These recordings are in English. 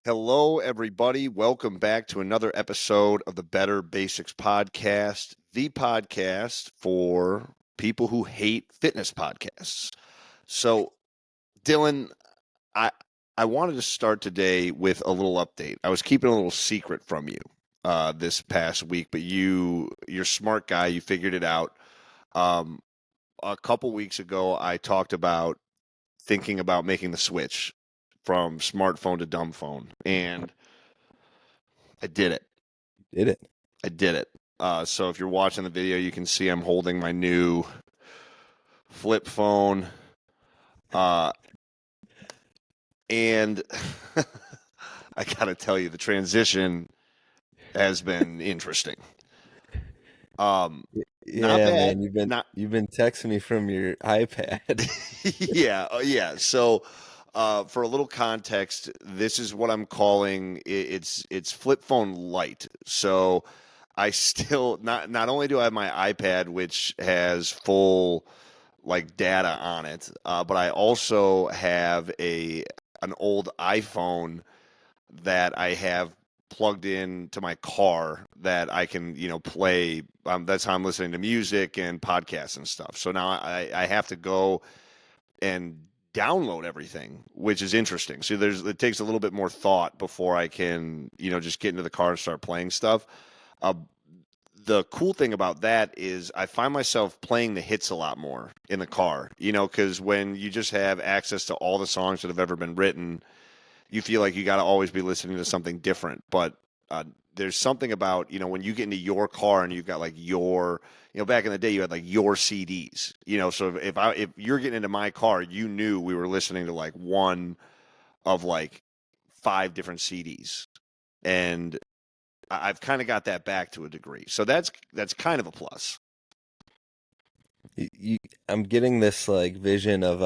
Hello, everybody. Welcome back to another episode of the Better Basics Podcast, the podcast for people who hate fitness podcasts. So, Dylan, I I wanted to start today with a little update. I was keeping a little secret from you this past week, but you're a smart guy. You figured it out. Um, a couple weeks ago, I talked about thinking about making the switch from smartphone to dumb phone, and I did it. Did it? I did it. So if you're watching the video, you can see I'm holding my new flip phone. And I got to tell you, the transition has been interesting. Not Yeah, bad. man. Not You've been texting me from your iPad. yeah. So for a little context, this is what I'm calling it's flip phone light. So I still not only do I have my iPad, which has full like data on it, but I also have an old iPhone that I have plugged in to my car that I can play. That's how I'm listening to music and podcasts and stuff. So now I have to go and download everything, which is interesting. So it takes a little bit more thought before I can just get into the car and start playing stuff. Uh, the cool thing about that is I find myself playing the hits a lot more in the car, because when you just have access to all the songs that have ever been written, you feel like you got to always be listening to something different. But there's something about, when you get into your car and you've got like back in the day, you had like your CDs, so if you're getting into my car, you knew we were listening to like one of like five different CDs. And I've kind of got that back to a degree. So that's kind of a plus. I'm getting this like vision of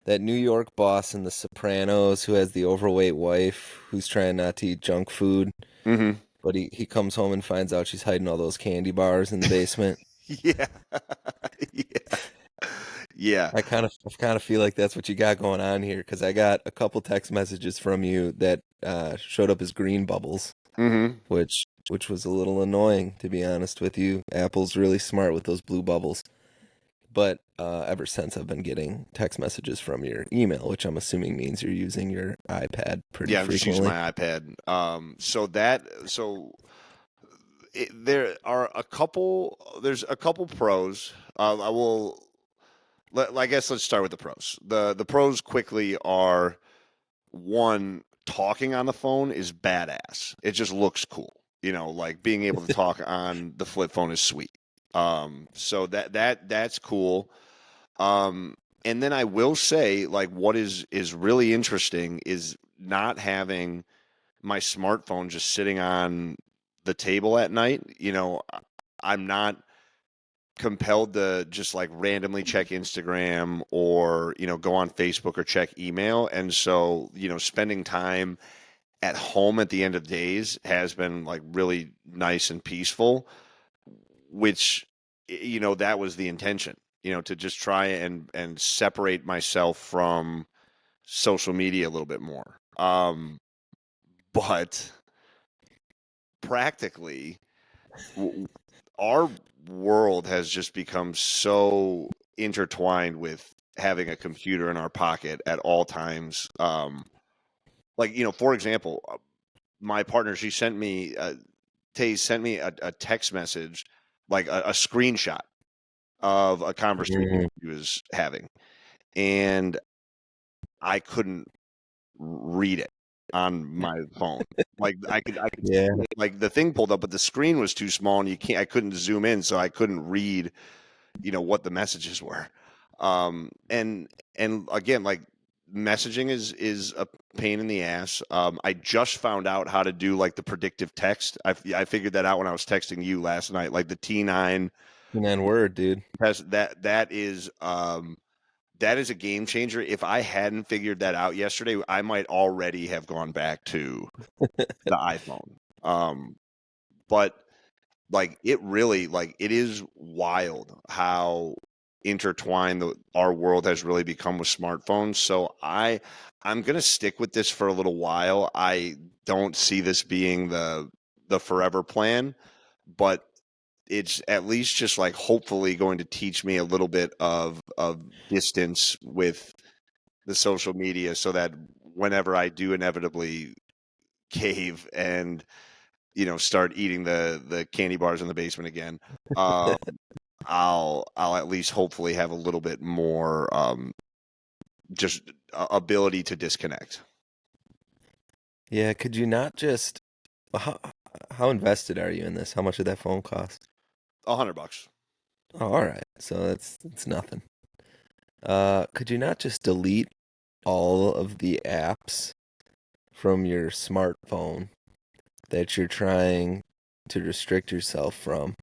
that New York boss in The Sopranos who has the overweight wife who's trying not to eat junk food, Mm-hmm. but he comes home and finds out she's hiding all those candy bars in the basement. Yeah. Yeah. Yeah. I kind of feel like that's what you got going on here because I got a couple text messages from you that showed up as green bubbles, Mm-hmm. which was a little annoying to be honest with you. Apple's really smart with those blue bubbles. But ever since I've been getting text messages from your email, which I'm assuming means you're using your iPad pretty Yeah, I'm just using frequently. my iPad. There's a couple pros. I guess let's start with the pros. The pros quickly are one, talking on the phone is badass. It just looks cool. Like being able to talk on the flip phone is sweet. So that's cool. Um, and then I will say, like, what is really interesting is not having my smartphone just sitting on the table at night. I'm not compelled to just like randomly check Instagram or go on Facebook or check email. And so spending time at home at the end of days has been like really nice and peaceful, which that was the intention, to just try and separate myself from social media a little bit more. But practically, our world has just become so intertwined with having a computer in our pocket at all times. Like, for example, my partner, she sent me, Tay sent me a text message, like a screenshot of a conversation Mm. he was having, and I couldn't read it on my phone. Like I could Yeah. see it, like the thing pulled up, but the screen was too small, and I couldn't zoom in, so I couldn't read, what the messages were. And again, like messaging is a pain in the ass. I just found out how to do like the predictive text. I figured that out when I was texting you last night. Like the T9 And word, dude. has that is a game changer. If I hadn't figured that out yesterday, I might already have gone back to the iPhone. But like it really, like it is wild how intertwined our world has really become with smartphones. So I'm going to stick with this for a little while. I don't see this being the forever plan, but it's at least just like hopefully going to teach me a little bit of distance with the social media so that whenever I do inevitably cave and start eating the candy bars in the basement again, um, I'll at least hopefully have a little bit more just ability to disconnect. Yeah, could you not just how how invested are you in this? How much did that phone cost? $100. Oh, all right. So that's nothing. Could you not just delete all of the apps from your smartphone that you're trying to restrict yourself from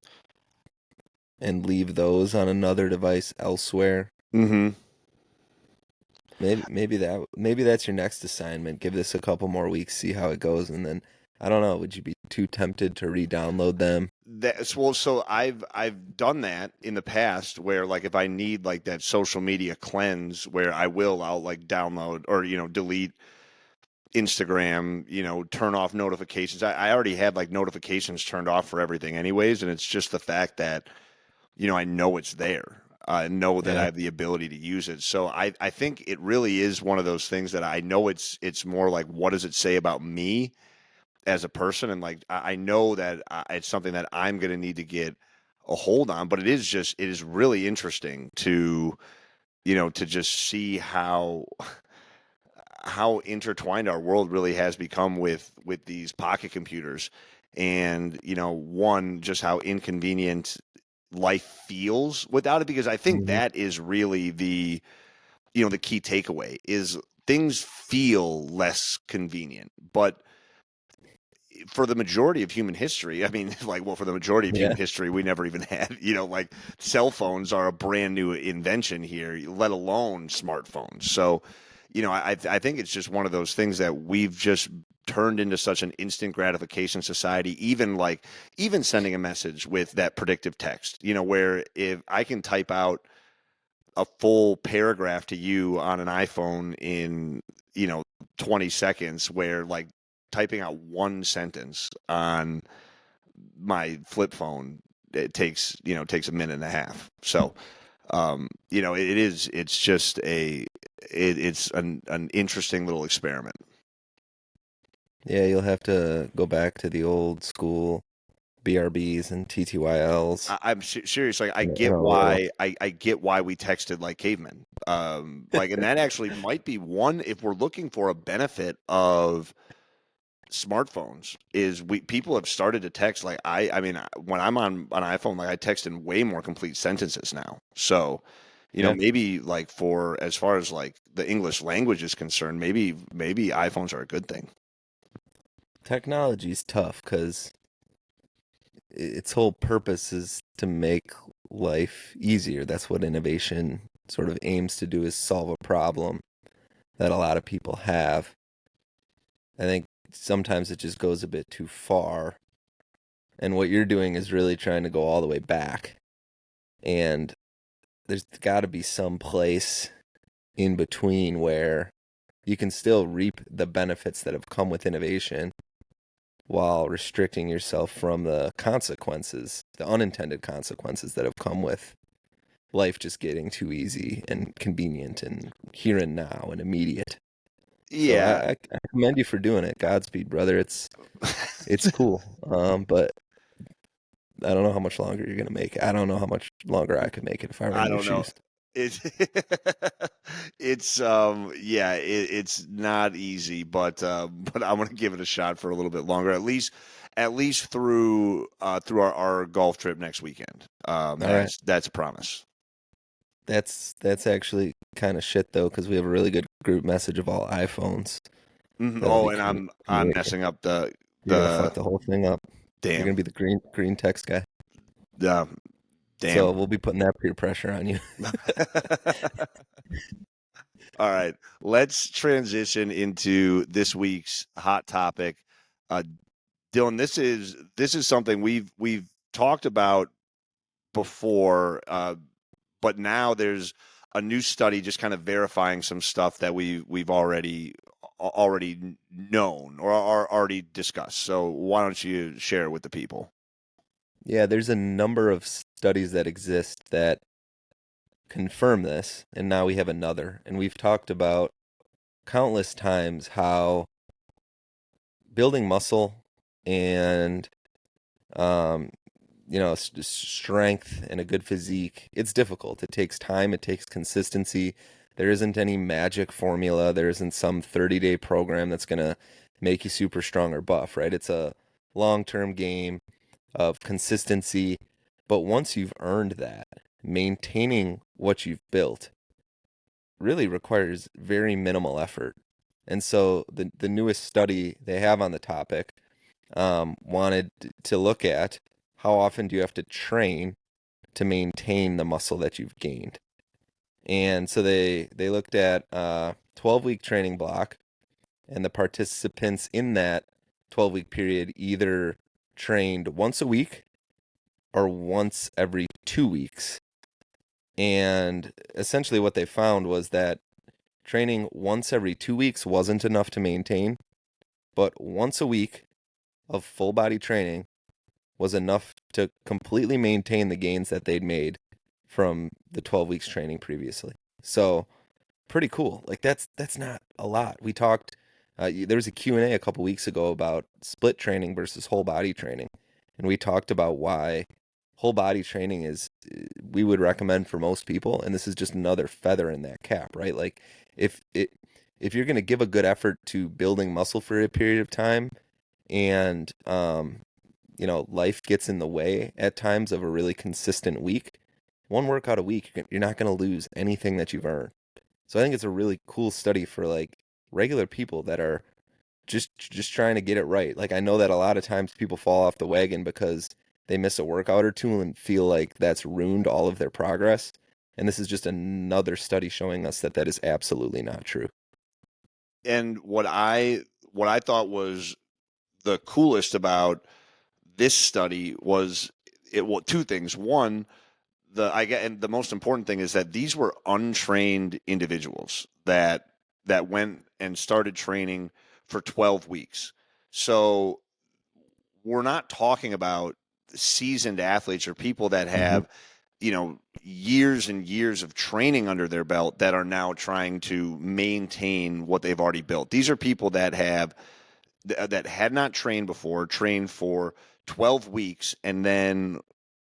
and leave those on another device elsewhere? Mm-hmm. Maybe that's your next assignment. Give this a couple more weeks, see how it goes, and then I don't know, would you be too tempted to re-download them? That's well, so I've done that in the past where like if I need like that social media cleanse where I'll like download or delete Instagram, turn off notifications. I already had like notifications turned off for everything anyways, and it's just the fact that I know it's there. I know that I Yeah. have the ability to use it. So I think it really is one of those things that I know it's more like what does it say about me as a person, and like I know that it's something that I'm going to need to get a hold on. But it is really interesting to to just see how intertwined our world really has become with these pocket computers, and one just how inconvenient life feels without it, because I think Mhm. that is really the key takeaway is things feel less convenient, but for the majority of human history, I mean, like, well, for the majority of Yeah. human history, we never even had, like cell phones are a brand new invention here, let alone smartphones. So, I think it's just one of those things that we've just turned into such an instant gratification society, even sending a message with that predictive text, where if I can type out a full paragraph to you on an iPhone in, you know, 20 seconds, where like typing out one sentence on my flip phone, it takes a minute and a half. So, it's just it's an interesting little experiment. Yeah, you'll have to go back to the old school BRBs and TTYLs I'm serious. Like, I in get a row. why I get why we texted like cavemen. Like, and that actually might be one, if we're looking for a benefit of smartphones, is we people have started to text like I mean, when I'm on an iPhone, like I text in way more complete sentences now. So, Yeah. maybe like for as far as like the English language is concerned, maybe iPhones are a good thing. Technology's tough because its whole purpose is to make life easier. That's what innovation sort of aims to do, is solve a problem that a lot of people have. I think sometimes it just goes a bit too far. And what you're doing is really trying to go all the way back. And there's got to be some place in between where you can still reap the benefits that have come with innovation while restricting yourself from the consequences, the unintended consequences that have come with life just getting too easy and convenient and here and now and immediate. So Yeah. I commend you for doing it. Godspeed, brother. It's cool. But I don't know how much longer you're gonna make it. I don't know how much longer I could make it if I were in I your don't know. shoes. It's it's yeah, it's not easy, but I'm gonna give it a shot for a little bit longer, at least through our golf trip next weekend. All right. That's a promise. That's actually kind of shit though, because we have a really good group message of all iPhones Mhm. that'll Oh, be and I'm communicating. messing up the You're gonna fuck the the whole thing up. You're damn gonna be the green text guy. the So damn. we'll be putting that peer pressure on you. All right, let's transition into this week's hot topic. Uh, Dylan, this is something we've talked about before, but now there's a new study just kind of verifying some stuff that we've already known or are already discussed. So why don't you share it with the people? Yeah, there's a number of studies that exist that confirm this, and now we have another. And we've talked about countless times how building muscle and um, strength and a good physique, it's difficult. It takes time, it takes consistency. There isn't any magic formula. There isn't some 30-day program that's going to make you super strong or buff, right? It's a long-term game of consistency. But once you've earned that, maintaining what you've built really requires very minimal effort. And so the newest study they have on the topic wanted to look at how often do you have to train to maintain the muscle that you've gained. And so they looked at 12-week training block, and the participants in that 12-week period either trained once a week or once every 2 weeks. And essentially what they found was that training once every 2 weeks wasn't enough to maintain, but once a week of full body training was enough to completely maintain the gains that they'd made from the 12 weeks training previously. So pretty cool. Like that's not a lot. We talked there was a Q&A a couple weeks ago about split training versus whole body training. And we talked about why whole body training is we would recommend for most people, and this is just another feather in that cap, right? Like if it if you're going to give a good effort to building muscle for a period of time and life gets in the way at times of a really consistent week, one workout a week, you're not going to lose anything that you've earned. So I think it's a really cool study for like regular people that are just trying to get it right. Like I know that a lot of times people fall off the wagon because they miss a workout or two and feel like that's ruined all of their progress. And this is just another study showing us that that is absolutely not true. And what I thought was the coolest about this study was two things. One, and the most important thing is that these were untrained individuals that went and started training for 12 weeks. So we're not talking about seasoned athletes or people that Mm-hmm. have, years and years of training under their belt that are now trying to maintain what they've already built. These are people that had not trained before, trained for 12 weeks, and then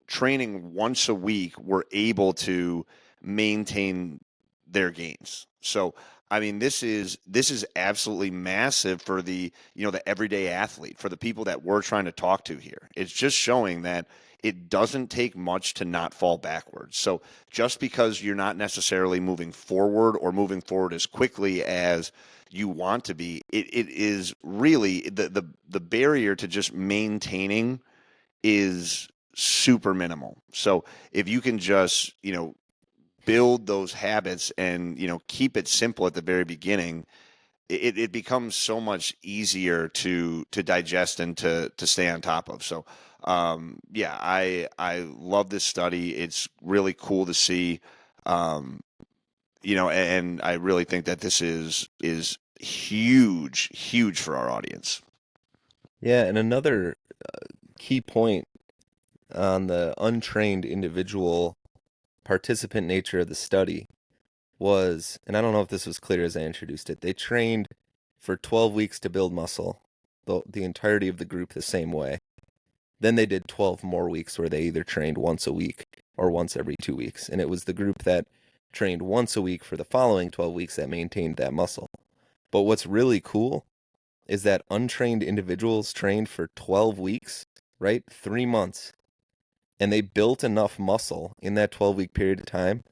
training once a week were able to maintain their gains. So, I mean, this is absolutely massive for the everyday athlete, for the people that we're trying to talk to here. It's just showing that it doesn't take much to not fall backwards. So, just because you're not necessarily moving forward or moving forward as quickly as you want to be, it is really the barrier to just maintaining is super minimal. So if you can just, build those habits and, keep it simple at the very beginning, it becomes so much easier to digest and to stay on top of. So yeah, I love this study. It's really cool to see. Um, and I really think that this is huge for our audience. Yeah, and another key point on the untrained individual participant nature of the study was, and I don't know if this was clear as I introduced it, they trained for 12 weeks to build muscle, the entirety of the group the same way. Then they did 12 more weeks where they either trained once a week or once every 2 weeks. And it was the group that trained once a week for the following 12 weeks that maintained that muscle. But what's really cool is that untrained individuals trained for 12 weeks, right? 3 months. And they built enough muscle in that 12-week period of time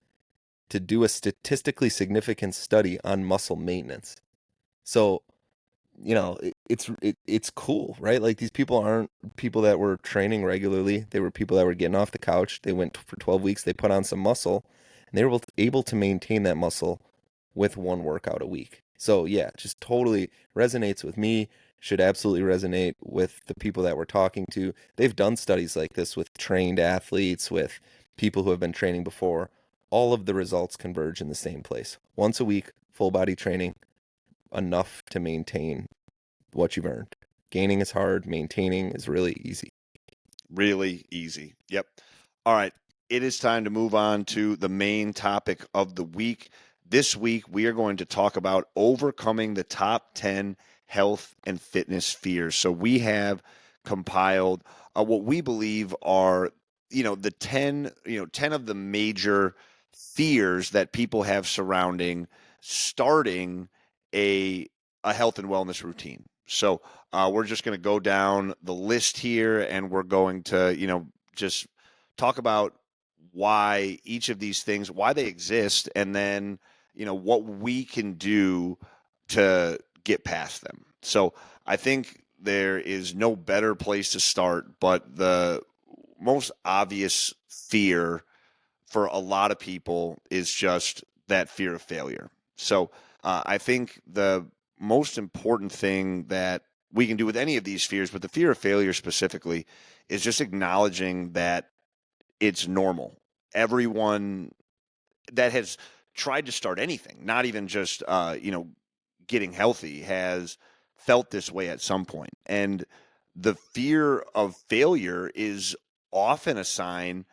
to do a statistically significant study on muscle maintenance. So, it's cool, right? Like these people aren't people that were training regularly. They were people that were getting off the couch. They went for 12 weeks, they put on some muscle, and they were able to maintain that muscle with one workout a week. So, yeah, just totally resonates with me, should absolutely resonate with the people that we're talking to. They've done studies like this with trained athletes, with people who have been training before. all of the results converge in the same place. Once a week, full body training, enough to maintain what you've earned. Gaining is hard, maintaining is really easy. Really easy. Yep. All right. It is time to move on to the main topic of the week. This week, we are going to talk about overcoming the top 10 health and fitness fears. So we have compiled what we believe are, the 10, 10 of the major fears that people have surrounding starting a health and wellness routine. So we're just going to go down the list here, and we're going to, just talk about why each of these things, why they exist, and then, what we can do to get past them. So I think there is no better place to start, but the most obvious fear for a lot of people is just that fear of failure. So I think the most important thing that we can do with any of these fears, but the fear of failure specifically, is just acknowledging that it's normal. Everyone that has tried to start anything, not even just getting healthy, has felt this way at some point. And the fear of failure is often a sign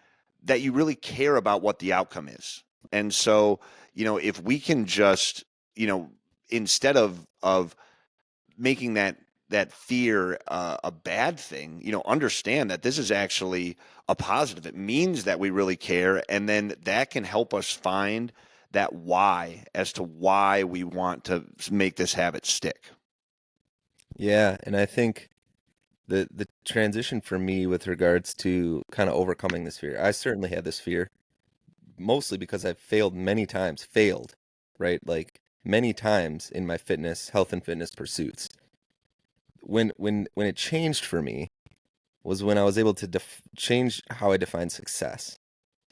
that you really care about what the outcome is. And so, if we can just, instead of making that fear a bad thing, understand that this is actually a positive. It means that we really care, and then that can help us find that why as to why we want to make this habit stick. Yeah, and I think the transition for me with regards to kind of overcoming this fear, I certainly had this fear mostly because I've failed many times, right? Like many times in my health and fitness pursuits. When it changed for me was when I was able to change how I define success,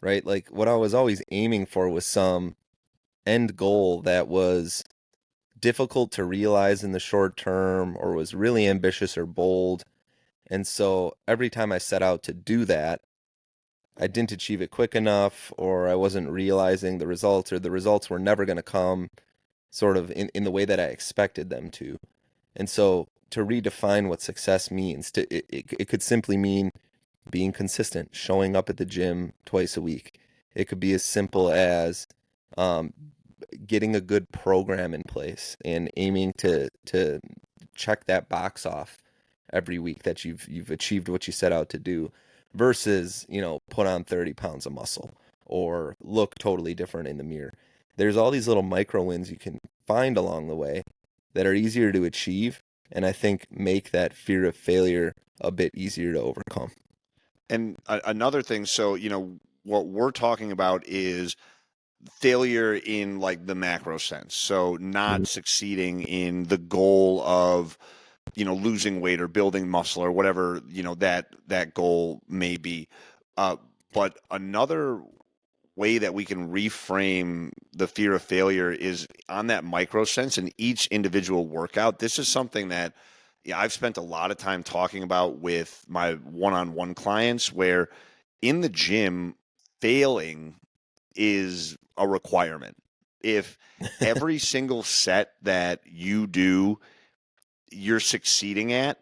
right? Like what I was always aiming for was some end goal that was difficult to realize in the short term or was really ambitious or bold. And so every time I set out to do that, I didn't achieve it quick enough, or I wasn't realizing the results, or the results were never going to come sort of in the way that I expected them to. And so to redefine what success means, it could simply mean being consistent, showing up at the gym twice a week. It could be as simple as um, getting a good program in place and aiming to check that box off every week that you've achieved what you set out to do versus, put on 30 pounds of muscle or look totally different in the mirror. There's all these little micro wins you can find along the way that are easier to achieve and I think make that fear of failure a bit easier to overcome. And another thing, so, what we're talking about is failure in like the macro sense. So not succeeding in the goal of, losing weight or building muscle or whatever, that goal may be. Uh, but another way that we can reframe the fear of failure is on that micro sense in each individual workout. This is something that, yeah, I've spent a lot of time talking about with my one-on-one clients, where in the gym, failing is a requirement. If every single set that you do, you're succeeding at,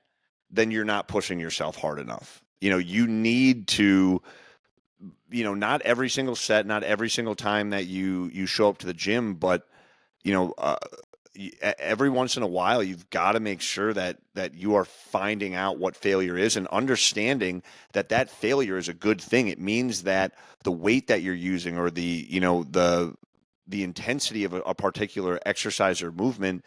then you're not pushing yourself hard enough. You need to, not every single set, not every single time that you show up to the gym, but you know, uh, every once in a while, you've got to make sure that you are finding out what failure is and understanding that failure is a good thing. It means that the weight that you're using or the intensity of a particular exercise or movement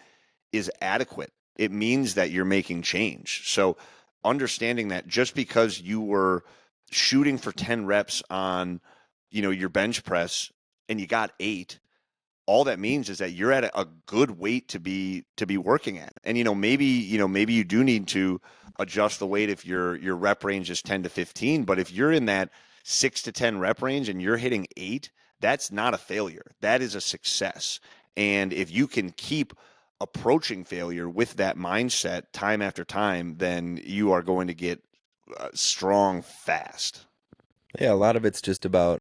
is adequate. It means that you're making change. So understanding that just because you were shooting for 10 reps on, your bench press and you got 8, all that means is that you're at a good weight to be working at. And maybe you do need to adjust the weight if your rep range is 10 to 15, but if you're in that 6 to 10 rep range and you're hitting 8, that's not a failure. That is a success. And if you can keep approaching failure with that mindset time after time, then you are going to get strong fast. Yeah, a lot of it's just about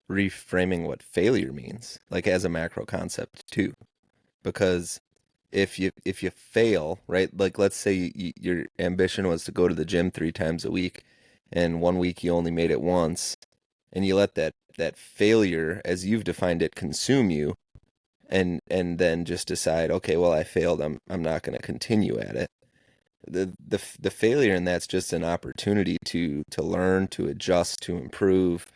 reframing what failure means, like as a macro concept too. Because if you fail, right? Like let's say your ambition was to go to the gym 3 times a week, and one week you only made it once, and you let that failure, as you've defined it, consume you, and then just decide, okay, well, I failed. I'm not going to continue at it. The failure in that's just an opportunity to learn, to adjust, to improve.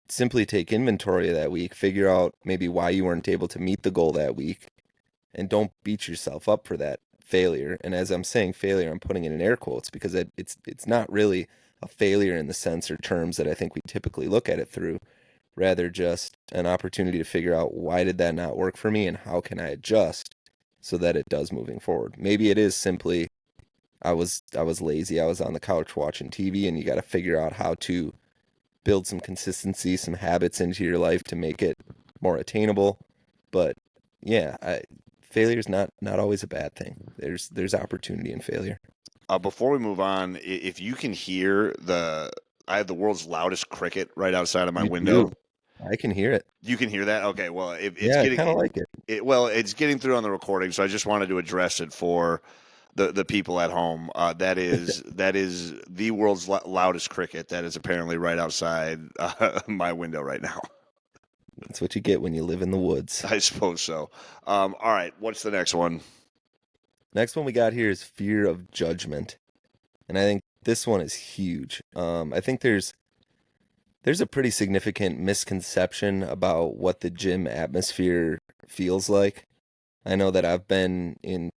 Simply take inventory of that week, figure out maybe why you weren't able to meet the goal that week, and don't beat yourself up for that failure. And as I'm saying failure, I'm putting it in air quotes because it's not really a failure in the sense or terms that I think we typically look at it through. Rather, just an opportunity to figure out why did that not work for me and how can I adjust so that it does moving forward. Maybe it is simply I was lazy, I was on the couch watching TV, and you got to figure out how to build some consistency, some habits into your life to make it more attainable. But yeah, failure is not always a bad thing. There's opportunity in failure. Before we move on, if you can hear I have the world's loudest cricket right outside of my You do. window. I can hear it. You can hear that? Okay, well, if it's Yeah, I getting kind of like it. well, it's getting through on the recording, so I just wanted to address it for the people at home. That is the world's loudest cricket that is apparently right outside my window right now. That's what you get when you live in the woods. I suppose so. All right, what's the next one? Next one we got here is fear of judgment, and I think this one is huge. I think there's a pretty significant misconception about what the gym atmosphere feels like. I know that I've been in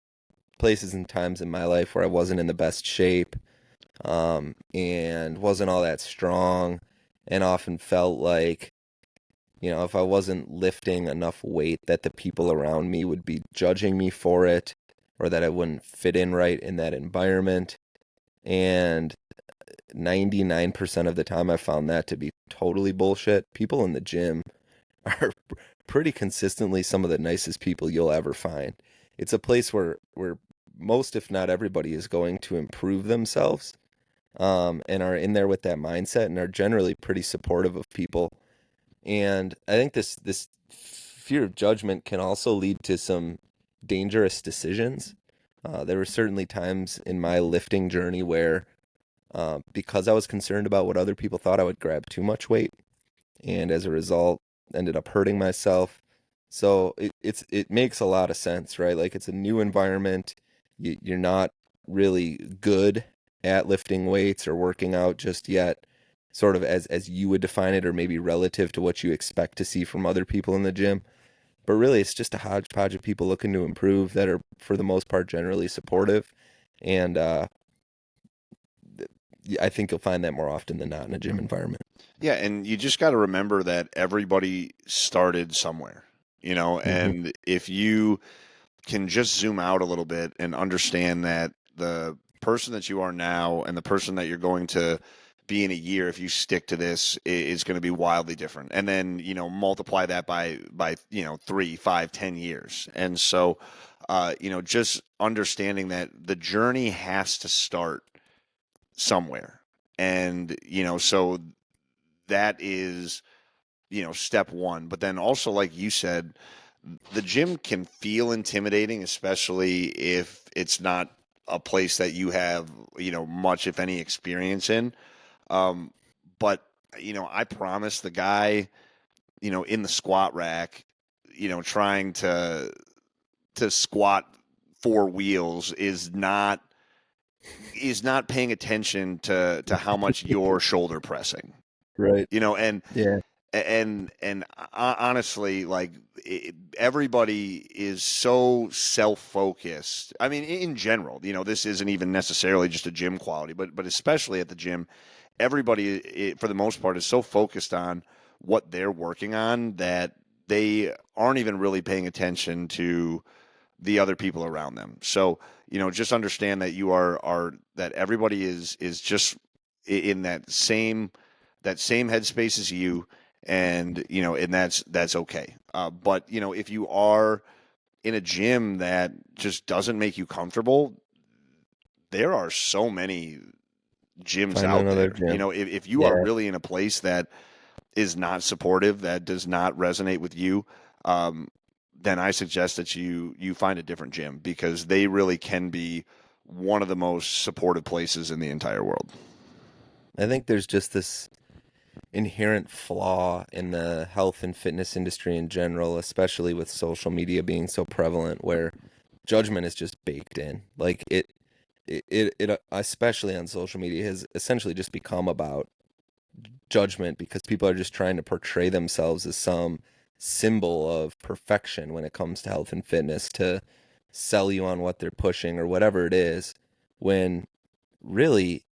places and times in my life where I wasn't in the best shape, and wasn't all that strong, and often felt like, if I wasn't lifting enough weight, that the people around me would be judging me for it, or that I wouldn't fit in right in that environment. And 99% of the time, I found that to be totally bullshit. People in the gym are pretty consistently some of the nicest people you'll ever find. It's a place where most, if not everybody, is going to improve themselves, and are in there with that mindset and are generally pretty supportive of people. And I think this fear of judgment can also lead to some dangerous decisions. There were certainly times in my lifting journey where, because I was concerned about what other people thought, I would grab too much weight, and as a result, ended up hurting myself. So it makes a lot of sense, right? Like it's a new environment. You're not really good at lifting weights or working out just yet, sort of as you would define it, or maybe relative to what you expect to see from other people in the gym. But really, it's just a hodgepodge of people looking to improve that are, for the most part, generally supportive. And I think you'll find that more often than not in a gym environment. Yeah, and you just got to remember that everybody started somewhere, Hmm. and if you can just zoom out a little bit and understand that the person that you are now and the person that you're going to be in a year, if you stick to this, is going to be wildly different. And then, multiply that by 3, 5, 10 years. And so, just understanding that the journey has to start somewhere. And, so that is, step one. But then also, like you said, the gym can feel intimidating, especially if it's not a place that you have, much, if any, experience in. Um, but, I promise the guy, in the squat rack, trying to squat 4 wheels is not paying attention to how much you're shoulder pressing, Right. and Yeah. honestly, like everybody is so self-focused. I mean, in general, this isn't even necessarily just a gym quality, but especially at the gym, everybody, for the most part, is so focused on what they're working on that they aren't even really paying attention to the other people around them. So, just understand that you are that everybody is just in that same headspace as you, and and that's okay. But if you are in a gym that just doesn't make you comfortable, there are so many gyms Find out another there. gym. If you are Yeah. really in a place that is not supportive, that does not resonate with you, um, then I suggest that you find a different gym, because they really can be one of the most supportive places in the entire world. I think there's just this inherent flaw in the health and fitness industry in general, especially with social media being so prevalent, where judgment is just baked in. Like it especially on social media has essentially just become about judgment because people are just trying to portray themselves as some symbol of perfection when it comes to health and fitness to sell you on what they're pushing or whatever it is, when really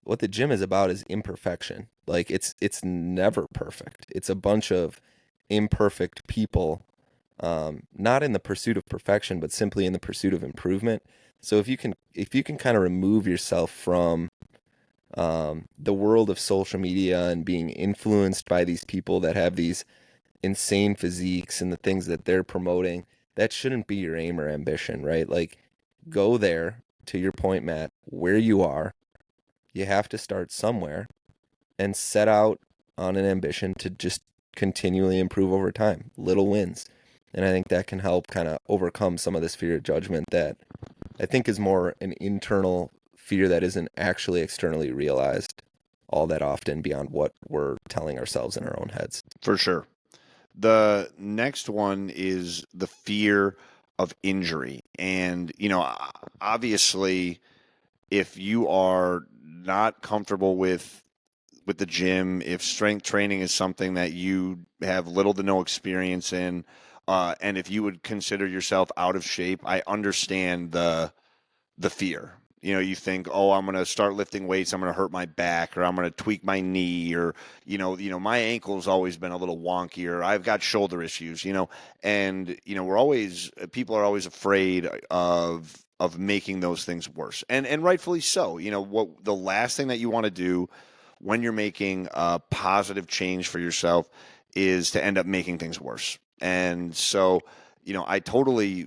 what the gym is about is imperfection. Like it's never perfect. It's a bunch of imperfect people, not in the pursuit of perfection, but simply in the pursuit of improvement. So if you can kind of remove yourself from the world of social media and being influenced by these people that have these insane physiques and the things that they're promoting, that shouldn't be your aim or ambition, right? Like, go there, to your point, Matt, where you are. You have to start somewhere and set out on an ambition to just continually improve over time, little wins. And I think that can help kind of overcome some of this fear of judgment that I think is more an internal fear that isn't actually externally realized all that often beyond what we're telling ourselves in our own heads. For sure. The next one is the fear of injury. And, obviously, if you are not comfortable with the gym, if strength training is something that you have little to no experience in, and if you would consider yourself out of shape, I understand the fear. You think, oh, I'm going to start lifting weights, I'm going to hurt my back, or I'm going to tweak my knee, or my ankle's always been a little wonky, or I've got shoulder issues, and people are always afraid of making those things worse, and rightfully so. What the last thing that you want to do when you're making a positive change for yourself is to end up making things worse. And so, I totally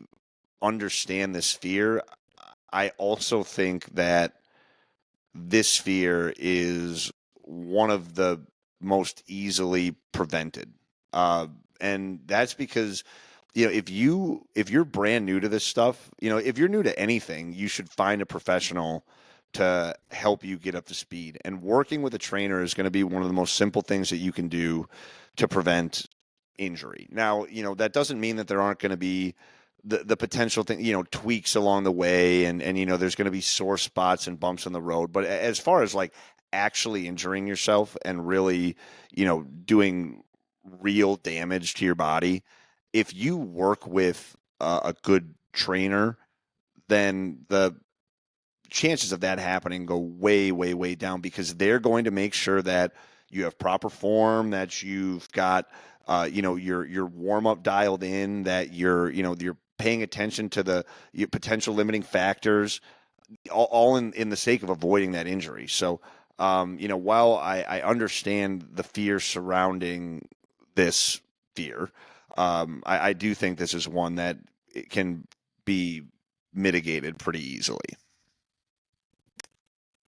understand this fear. I also think that this fear is one of the most easily prevented. And that's because, if you're brand new to this stuff, if you're new to anything, you should find a professional to help you get up to speed. And working with a trainer is going to be one of the most simple things that you can do to prevent injury. Now, that doesn't mean that there aren't going to be the potential thing, tweaks along the way, and there's going to be sore spots and bumps in the road. But as far as like actually injuring yourself and really, doing real damage to your body, if you work with a good trainer, then the chances of that happening go way, way, way down, because they're going to make sure that you have proper form, that you've got, your warm up dialed in, that you're paying attention to the your potential limiting factors, all in the sake of avoiding that injury. So, while I understand the fear surrounding this fear, I do think this is one that it can be mitigated pretty easily.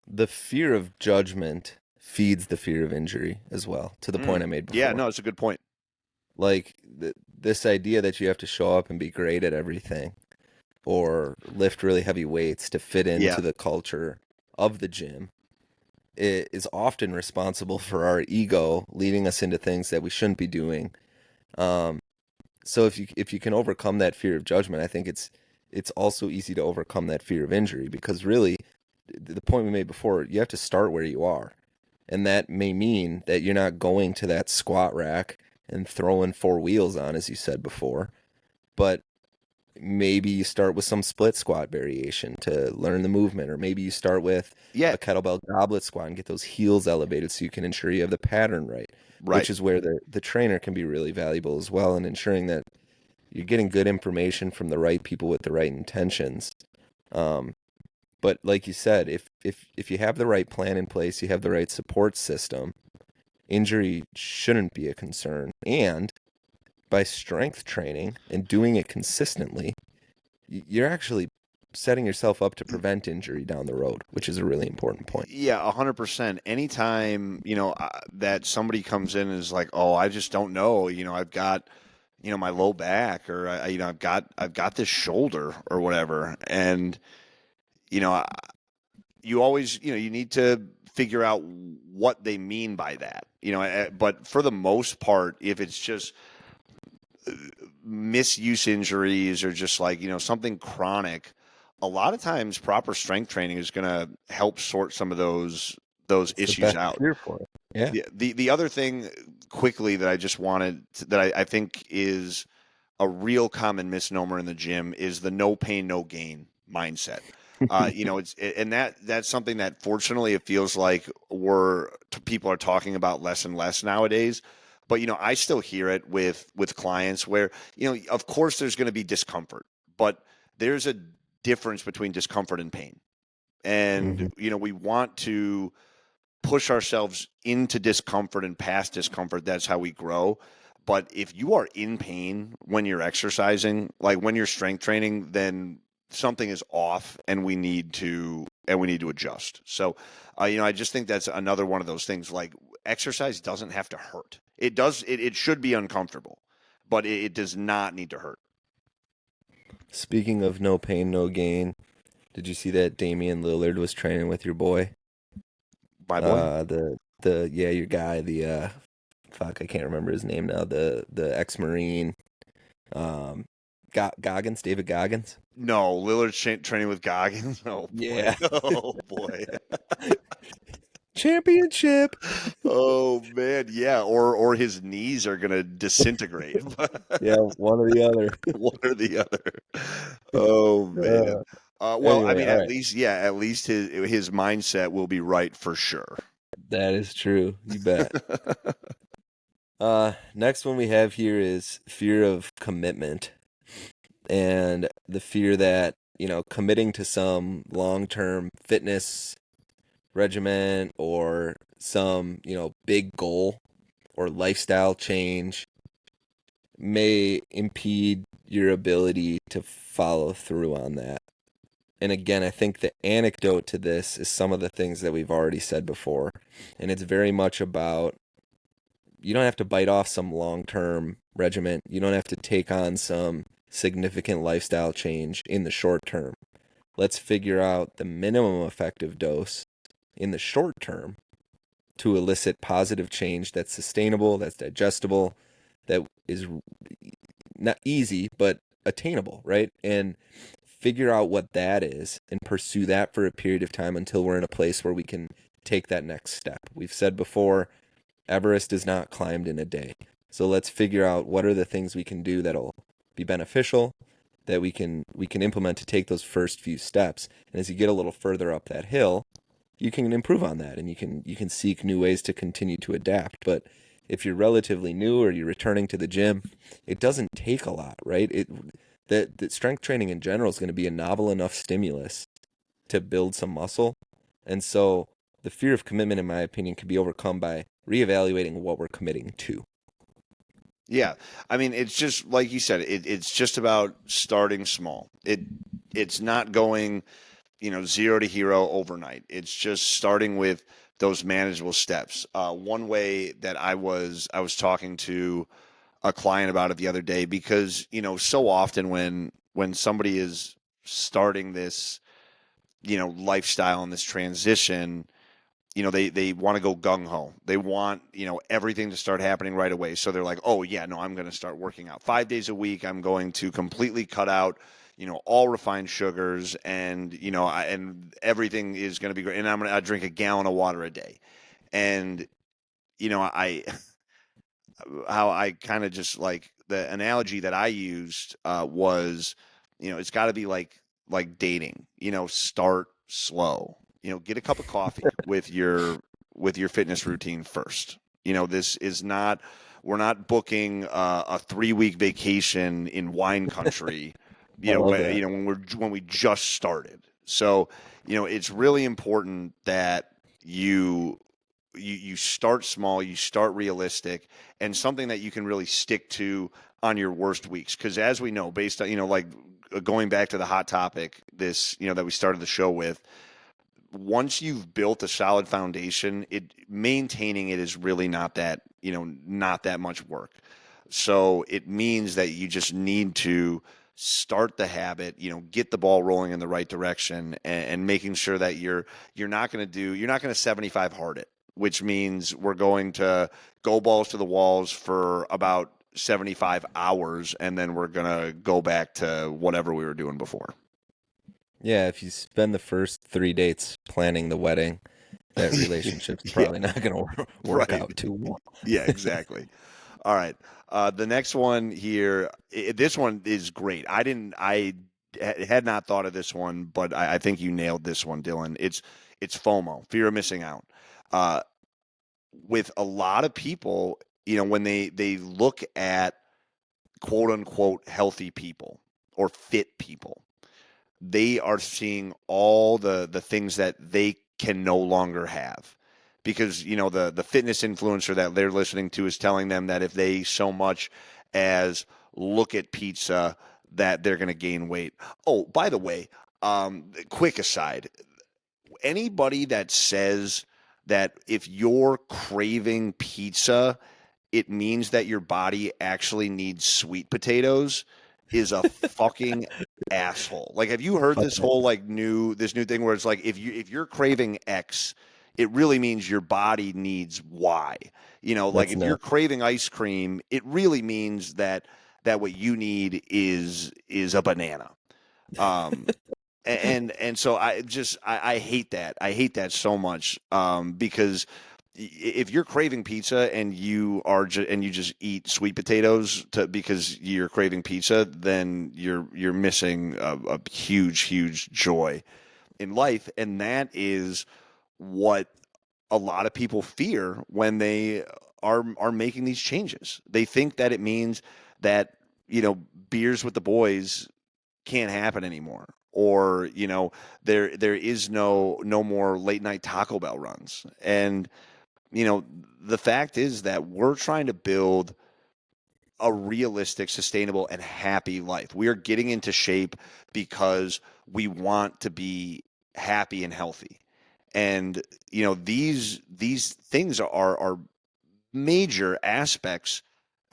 The fear of judgment feeds the fear of injury as well, to the point I made Yeah, before. no, it's a good point. Like this idea that you have to show up and be great at everything or lift really heavy weights to fit Yeah, into the culture of the gym is often responsible for our ego leading us into things that we shouldn't be doing. Um, so if you can overcome that fear of judgment, I think it's also easy to overcome that fear of injury, because really the point we made before, you have to start where you are. And that may mean that you're not going to that squat rack and throwing four wheels on, as you said before, but maybe you start with some split squat variation to learn the movement, or maybe you start with yeah, a kettlebell goblet squat and get those heels elevated so you can ensure you have the pattern right, right. which is where the trainer can be really valuable as well in ensuring that you're getting good information from the right people with the right intentions. Um, but like you said, if you have the right plan in place, you have the right support system, injury shouldn't be a concern. And by strength training and doing it consistently, you're actually setting yourself up to prevent injury down the road, which is a really important point. Yeah, 100%. Anytime, that somebody comes in and is like, "Oh, I just don't know, I've got, my low back, or I've got this shoulder or whatever." And, you know, I- you always, you need to figure out what they mean by that. But for the most part, if it's just misuse injuries or just like, something chronic, a lot of times proper strength training is going to help sort some of those It's the issues best out. cure for it. Yeah. The other thing quickly that I just that I think is a real common misnomer in the gym is the no pain, no gain mindset. And that's something that fortunately it feels like people are talking about less and less nowadays. But I still hear it with clients where of course there's going to be discomfort, but there's a difference between discomfort and pain, and hmm we want to push ourselves into discomfort and past discomfort. That's how we grow. But if you are in pain when you're exercising, like when you're strength training, then something is off and we need to adjust. So, I just think that's another one of those things. Like exercise doesn't have to hurt. It does. It should be uncomfortable, but it does not need to hurt. Speaking of no pain, no gain, did you see that Damian Lillard was training with your boy? My boy. Your guy, fuck, I can't remember his name now. The ex-Marine, um, Goggins, David Goggins. No, Lillard's training with Goggins. Oh boy. Yeah. Oh boy. Championship. Oh man, yeah. Or his knees are gonna disintegrate. Yeah, one or the other. One or the other. Oh man. Uh, Well, I anyway, mean, all at right. least, yeah, at least his mindset will be right for sure. That is true. You bet. Next one we have here is fear of commitment, and the fear that, committing to some long-term fitness regimen or some, big goal or lifestyle change may impede your ability to follow through on that. And again, I think the anecdote to this is some of the things that we've already said before. And it's very much about, you don't have to bite off some long-term regimen. You don't have to take on some significant lifestyle change in the short term. Let's figure out the minimum effective dose in the short term to elicit positive change that's sustainable, that's digestible, that is not easy, but attainable, right? And figure out what that is and pursue that for a period of time until we're in a place where we can take that next step. We've said before, Everest is not climbed in a day. So let's figure out what are the things we can do that'll be beneficial, that we can implement to take those first few steps. And as you get a little further up that hill, you can improve on that, and you can seek new ways to continue to adapt. But if you're relatively new or you're returning to the gym, it doesn't take a lot, right? That strength training in general is going to be a novel enough stimulus to build some muscle. And so the fear of commitment, in my opinion, can be overcome by reevaluating what we're committing to. Yeah, I mean, it's just like you said. It's just about starting small. It's not going, 0 to hero overnight. It's just starting with those manageable steps. One way that I was talking to a client about it the other day, because so often when somebody is starting this lifestyle and this transition, they want to go gung ho. They want, everything to start happening right away. So they're like, oh yeah, no, I'm going to start working out 5 days a week. I'm going to completely cut out, all refined sugars, and, and everything is going to be great. And I'm going to drink a gallon of water a day. And, I, how I kind of just like the analogy that I used was, it's got to be like dating. Start slow. Get a cup of coffee with your fitness routine first. This is not we're not booking a 3 week vacation in wine country. I love that. When we just started. So it's really important that you start small, you start realistic, and something that you can really stick to on your worst weeks. Because as we know, based on like going back to the hot topic, this, that we started the show with, once you've built a solid foundation, maintaining it is really not that, not that much work. So it means that you just need to start the habit, get the ball rolling in the right direction, and making sure that you're not going to 75 hard it, which means we're going to go balls to the walls for about 75 hours, and then we're going to go back to whatever we were doing before. Yeah, if you spend the first 3 dates planning the wedding, that relationship's probably not going to work Right. out too well. Yeah, exactly. All right. The next one here, this one is great. I had not thought of this one, but I think you nailed this one, Dylan. It's FOMO, fear of missing out. Uh, with a lot of people, when they look at quote unquote healthy people or fit people, they are seeing all the things that they can no longer have, because the fitness influencer that they're listening to is telling them that if they so much as look at pizza, that they're going to gain weight. Oh, by the way, quick aside, anybody that says that if you're craving pizza, it means that your body actually needs sweet potatoes is a fucking asshole. Like, have you heard this whole this new thing where it's like if you're craving X, it really means your body needs Y. Like if you're craving ice cream, it really means that what you need is a banana. And so I hate that. I hate that so much, because if you're craving pizza and you just eat sweet potatoes because you're craving pizza, then you're missing a huge joy in life, and that is what a lot of people fear when they are making these changes. They think that it means that beers with the boys can't happen anymore, or there is no more late night Taco Bell runs. And the fact is that we're trying to build a realistic, sustainable, and happy life. We are getting into shape because we want to be happy and healthy. And these things are major aspects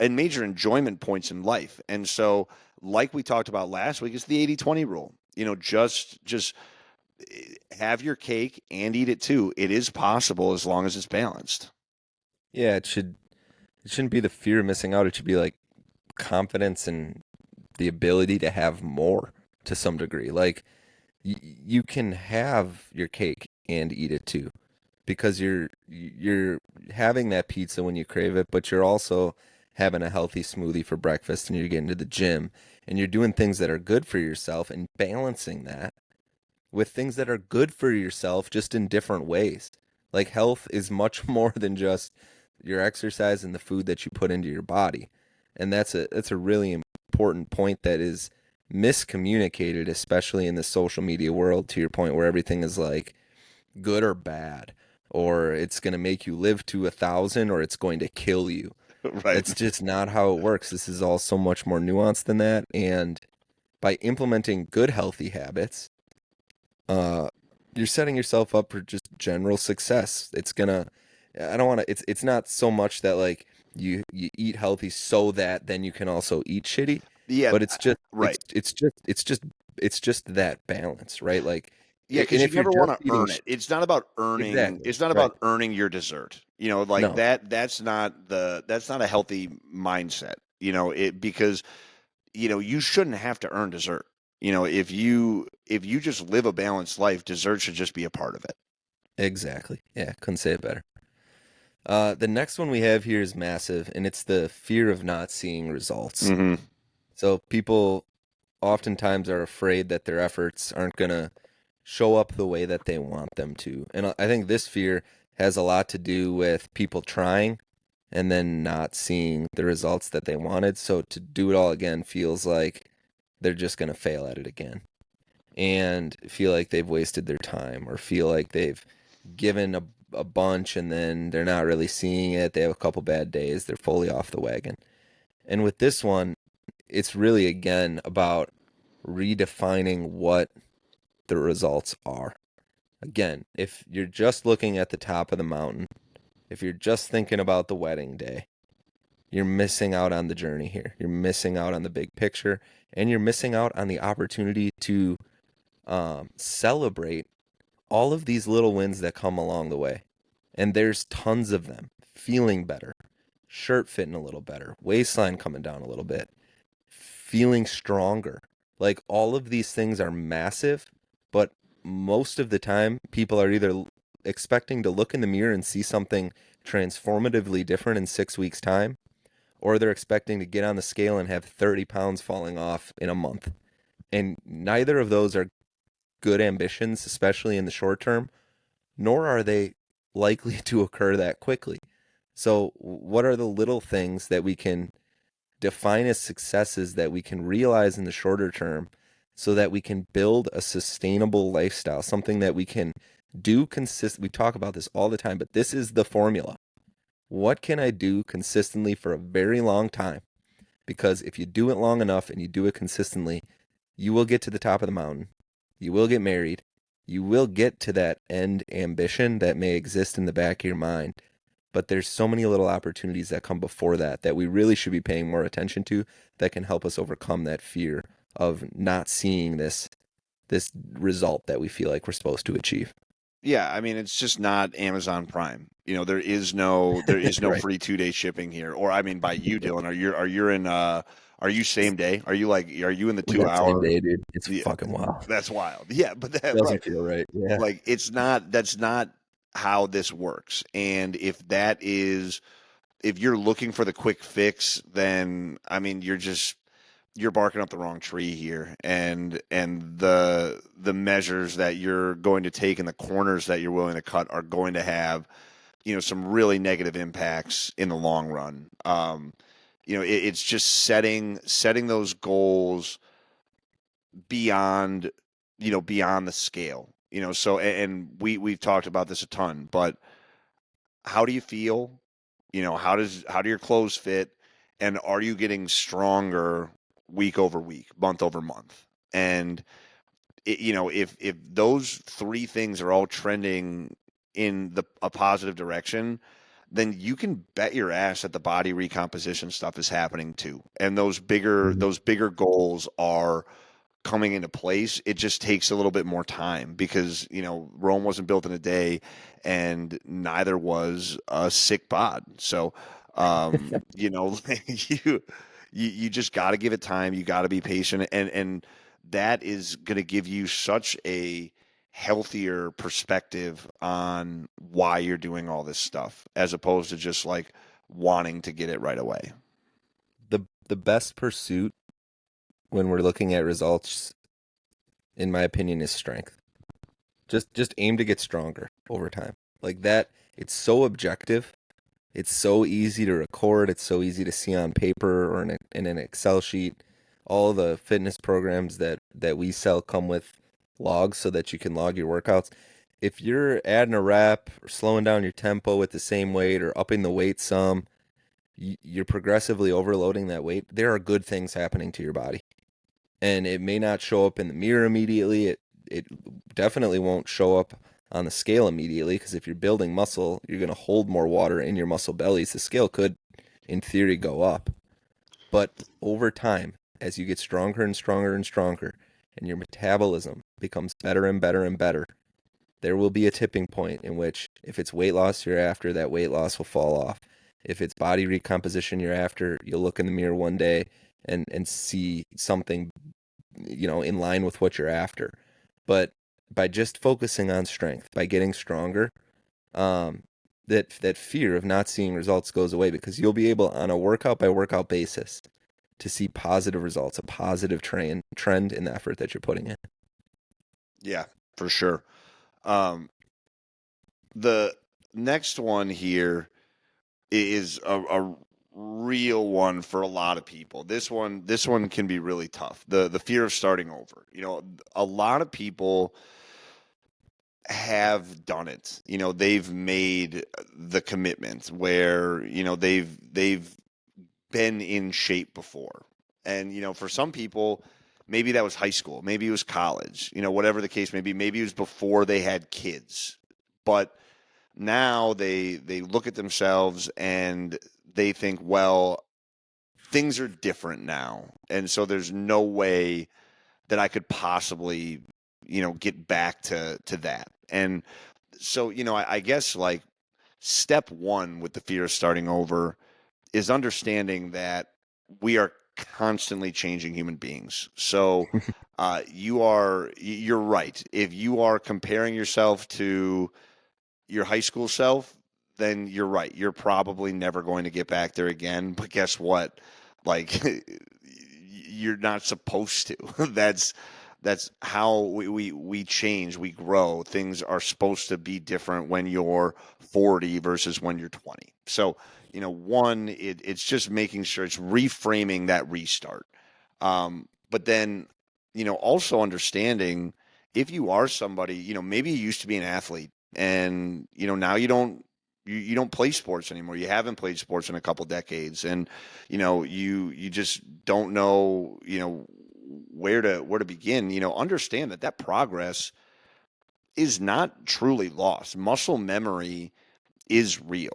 and major enjoyment points in life. And so, like we talked about last week, it's the 80-20 rule. Just have your cake and eat it too. It is possible as long as it's balanced. Yeah, it shouldn't be the fear of missing out. It should be like confidence and the ability to have more to some degree. Like you can have your cake and eat it too, because you're having that pizza when you crave it, but you're also having a healthy smoothie for breakfast, and you're getting to the gym, and you're doing things that are good for yourself and balancing that with things that are good for yourself, just in different ways. Like health is much more than just your exercise and the food that you put into your body. And that's a really important point that is miscommunicated, especially in the social media world, to your point, where everything is like good or bad, or it's going to make you live to 1,000, or it's going to kill you. Right. It's just not how it works. This is all so much more nuanced than that. And by implementing good, healthy habits, you're setting yourself up for just general success. I don't want to, it's not so much that like you eat healthy so that then you can also eat shitty. Yeah. But it's just, right. It's just that balance, right? Like, Yeah, because you never want to earn it. It's not about earning. Exactly, It's not about earning your dessert. Like No. that's not a healthy mindset. Because you shouldn't have to earn dessert. If you just live a balanced life, dessert should just be a part of it. Exactly. Yeah, couldn't say it better. The next one we have here is massive, and it's the fear of not seeing results. Mm-hmm. So people oftentimes are afraid that their efforts aren't going to show up the way that they want them to. And I think this fear has a lot to do with people trying and then not seeing the results that they wanted. So to do it all again feels like they're just going to fail at it again, and feel like they've wasted their time, or feel like they've given a bunch and then they're not really seeing it. They have a couple bad days. They're fully off the wagon. And with this one, it's really, again, about redefining what the results are. Again, if you're just looking at the top of the mountain, if you're just thinking about the wedding day, you're missing out on the journey here. You're missing out on the big picture, and you're missing out on the opportunity to celebrate all of these little wins that come along the way. And there's tons of them. Feeling better, shirt fitting a little better, waistline coming down a little bit, feeling stronger. Like all of these things are massive, but most of the time people are either expecting to look in the mirror and see something transformatively different in 6 weeks' time, or they're expecting to get on the scale and have 30 pounds falling off in a month. And neither of those are good ambitions, especially in the short term, nor are they likely to occur that quickly. So, what are the little things that we can define as successes that we can realize in the shorter term so that we can build a sustainable lifestyle, something that we can do consistent? We talk about this all the time, but this is the formula. What can I do consistently for a very long time? Because if you do it long enough and you do it consistently, you will get to the top of the mountain. You will get married. You will get to that end ambition that may exist in the back of your mind. But there's so many little opportunities that come before that that we really should be paying more attention to that can help us overcome that fear of not seeing this result that we feel like we're supposed to achieve. Yeah, I mean, it's just not Amazon Prime. There is no Right. free 2 day shipping here. Or I mean, by you, Dylan, are you same day? Are you in the We two got same hour? day, dude. It's Yeah, fucking wild. that's wild. Yeah, but that right. Doesn't feel right. Yeah. Like that's not how this works. And if you're looking for the quick fix, then I mean you're barking up the wrong tree here. And the measures that you're going to take and the corners that you're willing to cut are going to have, some really negative impacts in the long run. It's just setting those goals beyond beyond the scale. So and we've talked about this a ton, but how do you feel? How do your clothes fit? And are you getting stronger week over week, month over month? And if those three things are all trending in a positive direction, then you can bet your ass that the body recomposition stuff is happening too. And Mhm. those bigger goals are coming into place. It just takes a little bit more time because, Rome wasn't built in a day, and neither was a sick bod. So, you just got to give it time. You got to be patient, and that is going to give you such a healthier perspective on why you're doing all this stuff, as opposed to just like wanting to get it right away. The best pursuit when we're looking at results, in my opinion, is strength. Just aim to get stronger over time. Like that, it's so objective. It's so easy to record. It's so easy to see on paper or in an Excel sheet. All the fitness programs that we sell come with logs so that you can log your workouts. If you're adding a rep or slowing down your tempo with the same weight or upping the weight some, you're progressively overloading that weight. There are good things happening to your body. And it may not show up in the mirror immediately. It definitely won't show up on the scale immediately because if you're building muscle, you're going to hold more water in your muscle bellies. The scale could, in theory, go up. But over time, as you get stronger and stronger and stronger, and your metabolism becomes better and better and better, there will be a tipping point in which, if it's weight loss you're after, that weight loss will fall off. If it's body recomposition you're after, you'll look in the mirror one day and see something, in line with what you're after. But by just focusing on strength, by getting stronger, um, that fear of not seeing results goes away because you'll be able, on a workout by workout basis, to see positive results, a positive trend in the effort that you're putting in. Yeah, for sure. Um, the next one here is a real one for a lot of people. This one can be really tough. The fear of starting over. A lot of people have done it. They've made the commitment where, they've been in shape before. And for some people maybe that was high school, maybe it was college, whatever the case may be. Maybe it was before they had kids. But now they look at themselves and they think, well, things are different now. And so there's no way that I could possibly, get back to that. And so, I guess like step one with the fear of starting over is understanding that we are constantly changing human beings. So you're right. If you are comparing yourself to your high school self, then you're right. You're probably never going to get back there again. But guess what? Like you're not supposed to. That's how we change, we grow. Things are supposed to be different when you're 40 versus when you're 20. So, one, it's just making sure it's reframing that restart. But then, also understanding if you are somebody, maybe you used to be an athlete and, now you don't play sports anymore. You haven't played sports in a couple decades, and you just don't know where to begin. Understand that progress is not truly lost. Muscle memory is real.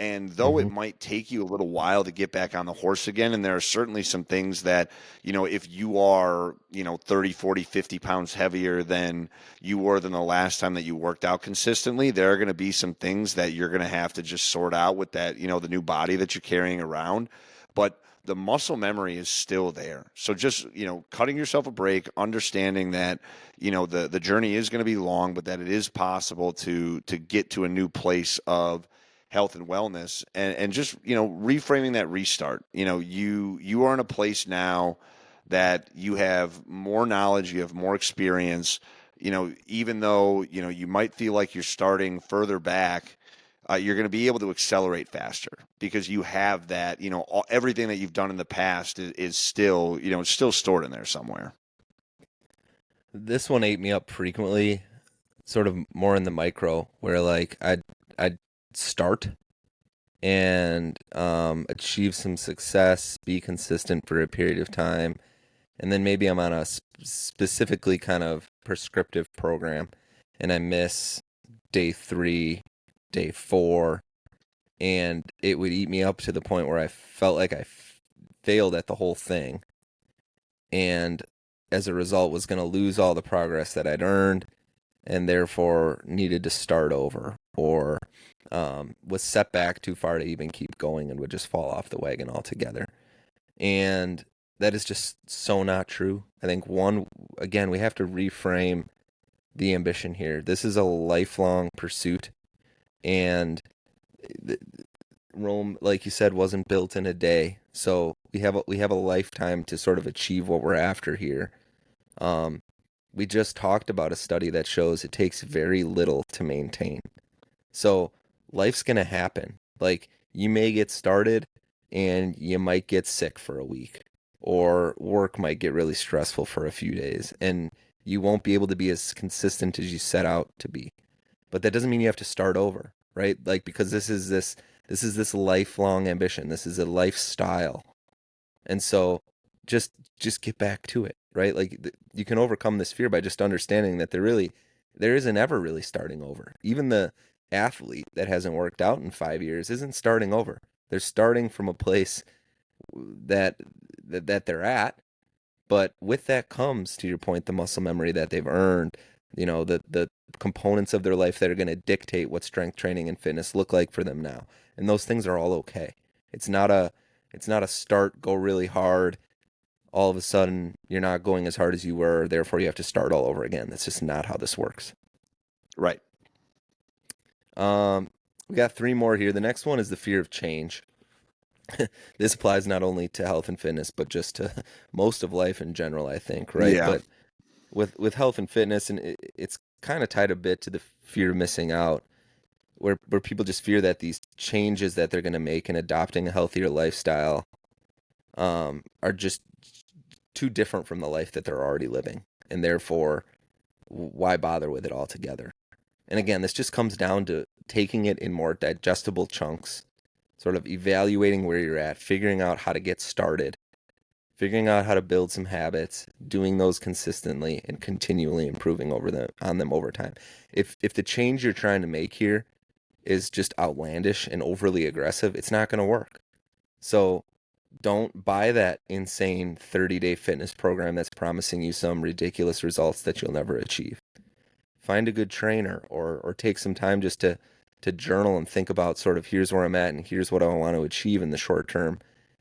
And though it Hmm. might take you a little while to get back on the horse again, and there are certainly some things that, if you are, 30, 40, 50 pounds heavier than you were than the last time that you worked out consistently, there are going to be some things that you're going to have to just sort out with that, the new body that you're carrying around. But the muscle memory is still there. So just, cutting yourself a break, understanding that, the journey is going to be long, but that it is possible to get to a new place of health and wellness, and just reframing that restart. You are in a place now that you have more knowledge, you have more experience. Even though you might feel like you're starting further back, you're going to be able to accelerate faster because you have that. Everything that you've done in the past is still it's still stored in there somewhere. This one ate me up frequently, sort of more in the micro, where like I'd start and achieve some success, be consistent for a period of time, and then maybe I'm on a specifically kind of prescriptive program, and I miss day 3, day 4, and it would eat me up to the point where I felt like I failed at the whole thing, and as a result was going to lose all the progress that I'd earned, and therefore needed to start over, or was set back too far to even keep going and would just fall off the wagon altogether. And that is just so not true. I think again, we have to reframe the ambition here. This is a lifelong pursuit, and Rome, like you said, wasn't built in a day. So we have a lifetime to sort of achieve what we're after here. Um, we just talked about a study that shows it takes very little to maintain. So life's gonna happen. Like you may get started and you might get sick for a week, or work might get really stressful for a few days, and you won't be able to be as consistent as you set out to be. But that doesn't mean you have to start over, right? Like because this is this lifelong ambition. This is a lifestyle. And so just get back to it, right? Like you can overcome this fear by just understanding that there isn't ever really starting over. Even the athlete that hasn't worked out in 5 years isn't starting over. They're starting from a place that that they're at, but with that comes, to your point, the muscle memory that they've earned, the components of their life that are going to dictate what strength training and fitness look like for them now. And those things are all okay. It's not a start, go really hard, all of a sudden you're not going as hard as you were, therefore you have to start all over again. That's just not how this works. Right. Um, we got 3 more here. The next one is the fear of change. This applies not only to health and fitness, but just to most of life in general, I think, right? Yeah. But with health and fitness, and it's kind of tied a bit to the fear of missing out, where people just fear that these changes that they're going to make in adopting a healthier lifestyle are just too different from the life that they're already living, and therefore, why bother with it altogether? And again, this just comes down to taking it in more digestible chunks, sort of evaluating where you're at, figuring out how to get started, figuring out how to build some habits, doing those consistently, and continually improving on them over time. If the change you're trying to make here is just outlandish and overly aggressive, it's not going to work. So don't buy that insane 30-day fitness program that's promising you some ridiculous results that you'll never achieve. Find a good trainer, or take some time just to journal and think about sort of, here's where I'm at and here's what I want to achieve in the short term,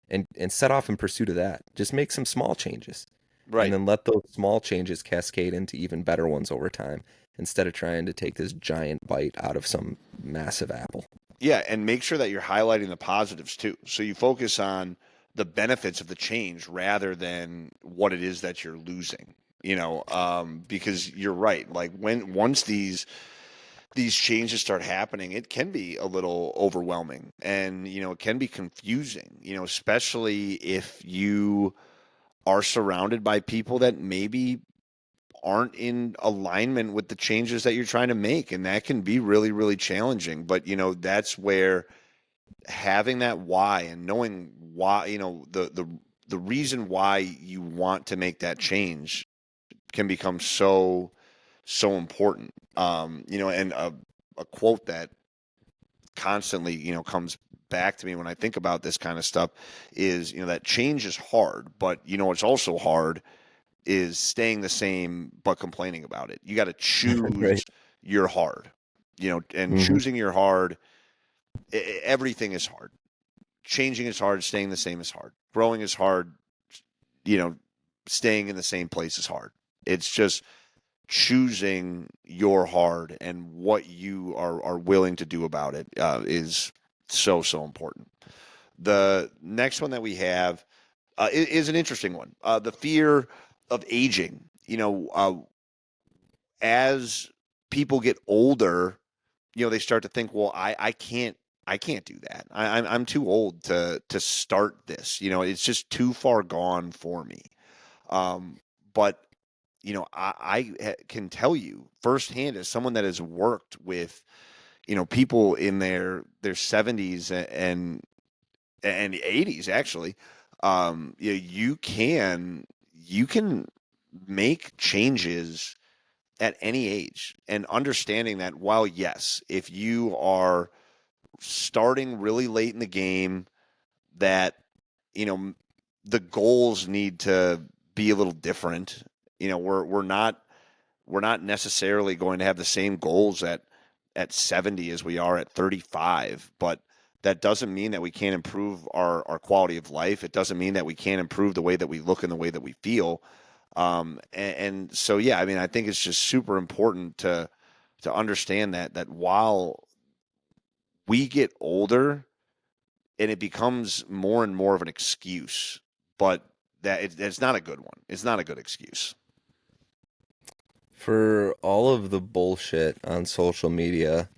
and set off in pursuit of that. Just make some small changes and Right. then let those small changes cascade into even better ones over time, instead of trying to take this giant bite out of some massive apple. Yeah, and make sure that you're highlighting the positives too. So you focus on the benefits of the change rather than what it is that you're losing. Because you're right. Like once these changes start happening, it can be a little overwhelming, and it can be confusing. Especially if you are surrounded by people that maybe aren't in alignment with the changes that you're trying to make, and that can be really, really challenging. But that's where having that why and knowing why, the reason why you want to make that change can become so important. And a quote that constantly comes back to me when I think about this kind of stuff is, that change is hard, but it's also hard is staying the same but complaining about it. You got to Right. choose your hard, and Hmm. choosing your hard. Everything is hard. Changing is hard. Staying the same is hard. Growing is hard. You know, Staying in the same place is hard. It's just choosing your hard, and what you are willing to do about it is so important. The next one that we have is an interesting one. The fear of aging. As people get older, they start to think, well, I can't do that. I'm too old to start this. It's just too far gone for me. But I can tell you firsthand, as someone that has worked with people in their 70s and 80s, actually, you can make changes at any age, and understanding that, while yes, if you are starting really late in the game, that you know the goals need to be a little different. We're not necessarily going to have the same goals at 70 as we are at 35, but that doesn't mean that we can't improve our quality of life. It doesn't mean that we can't improve the way that we look and the way that we feel. And so, yeah, I mean, I think it's just super important to understand that while we get older, and it becomes more and more of an excuse, but it's not a good one. It's not a good excuse. For all of the bullshit on social media,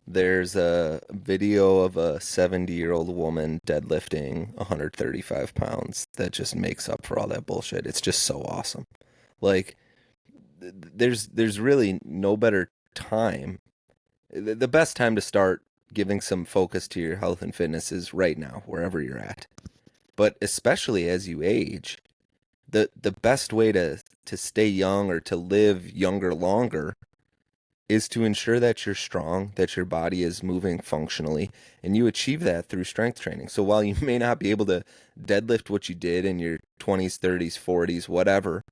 there's a video of a 70-year-old woman deadlifting 135 pounds that just makes up for all that bullshit. It's just so awesome. Like, there's really no better time. The best time to start giving some focus to your health and fitness is right now, wherever you're at. But especially as you age, the best way to stay young or to live younger longer is to ensure that you're strong, that your body is moving functionally, and you achieve that through strength training. So while you may not be able to deadlift what you did in your 20s, 30s, 40s, whatever,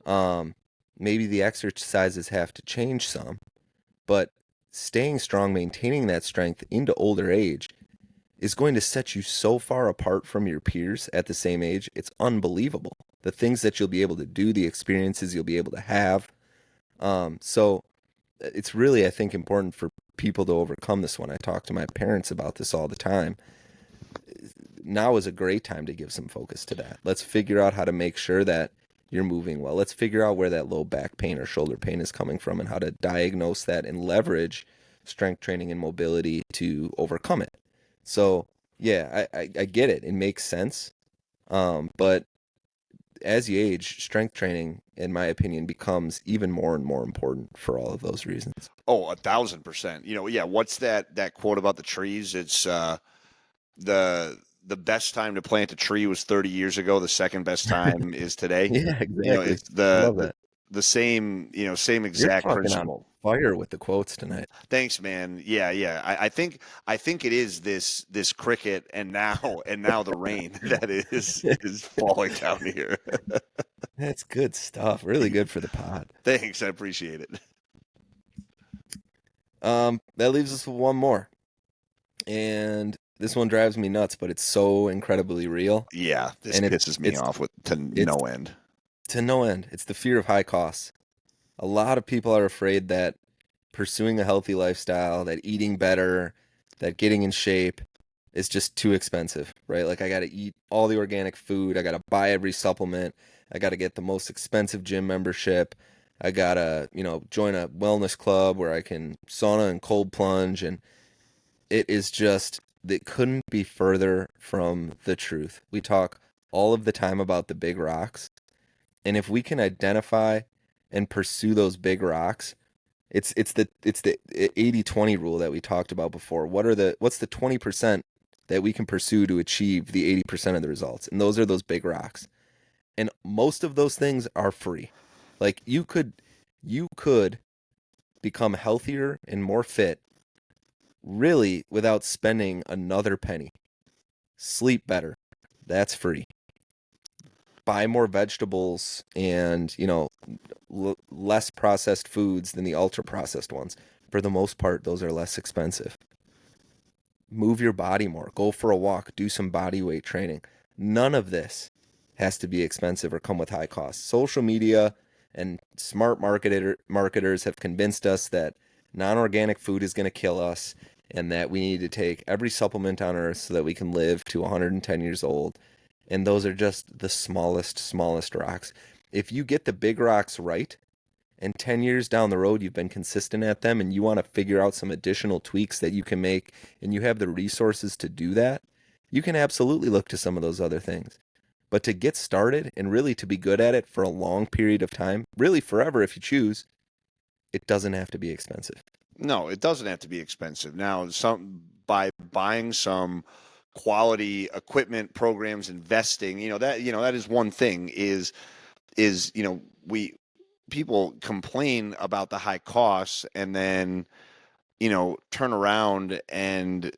um, maybe the exercises have to change some, but staying strong, maintaining that strength into older age is going to set you so far apart from your peers at the same age. It's unbelievable. The things that you'll be able to do, the experiences you'll be able to have. So it's really, I think, important for people to overcome this one. I talk to my parents about this all the time. Now is a great time to give some focus to that. Let's figure out how to make sure that you're moving well. Let's figure out where that low back pain or shoulder pain is coming from and how to diagnose that and leverage strength training and mobility to overcome it. So, yeah, I get it. It makes sense. But as you age, strength training, in my opinion, becomes even more and more important for all of those reasons. Oh, 1,000%. Yeah. What's that quote about the trees? It's the the best time to plant a tree was 30 years ago. The second best time is today. Yeah, You know, exactly. it's I love the that. the same, same You're exact talking on principle. fire with the quotes tonight. Thanks, man. Yeah, yeah. I think it is this cricket and now the rain that is falling down here. That's good stuff. Really good for the pod. Thanks, I appreciate it. That leaves us with one more. And this one drives me nuts, but it's so incredibly real. Yeah, this And pisses me it's off to it's no end. to no end. It's the fear of high costs. A lot of people are afraid that pursuing a healthy lifestyle, that eating better, that getting in shape is just too expensive, right? Like I got to eat all the organic food, I got to buy every supplement, I got to get the most expensive gym membership. I got to, join a wellness club where I can sauna and cold plunge, and it is just it couldn't be further from the truth. We talk all of the time about the big rocks, and if we can identify and pursue those big rocks, it's the 80/20 rule that we talked about before. What's the 20% that we can pursue to achieve the 80% of the results? And those are those big rocks. And most of those things are free. Like you could become healthier and more fit really without spending another penny. Sleep better. That's free. Buy more vegetables and, less processed foods than the ultra processed ones. For the most part, those are less expensive. Move your body more. Go for a walk. Do some body weight training. None of this has to be expensive or come with high costs. Social media and smart marketers have convinced us that non-organic food is going to kill us and that we need to take every supplement on earth so that we can live to 110 years old. And those are just the smallest rocks. If you get the big rocks right, and 10 years down the road you've been consistent at them and you want to figure out some additional tweaks that you can make and you have the resources to do that, you can absolutely look to some of those other things. But to get started and really to be good at it for a long period of time, really forever if you choose, it doesn't have to be expensive. No, it doesn't have to be expensive. Now, some by buying some quality equipment, programs, investing, that is one thing is, we people complain about the high costs and then, turn around and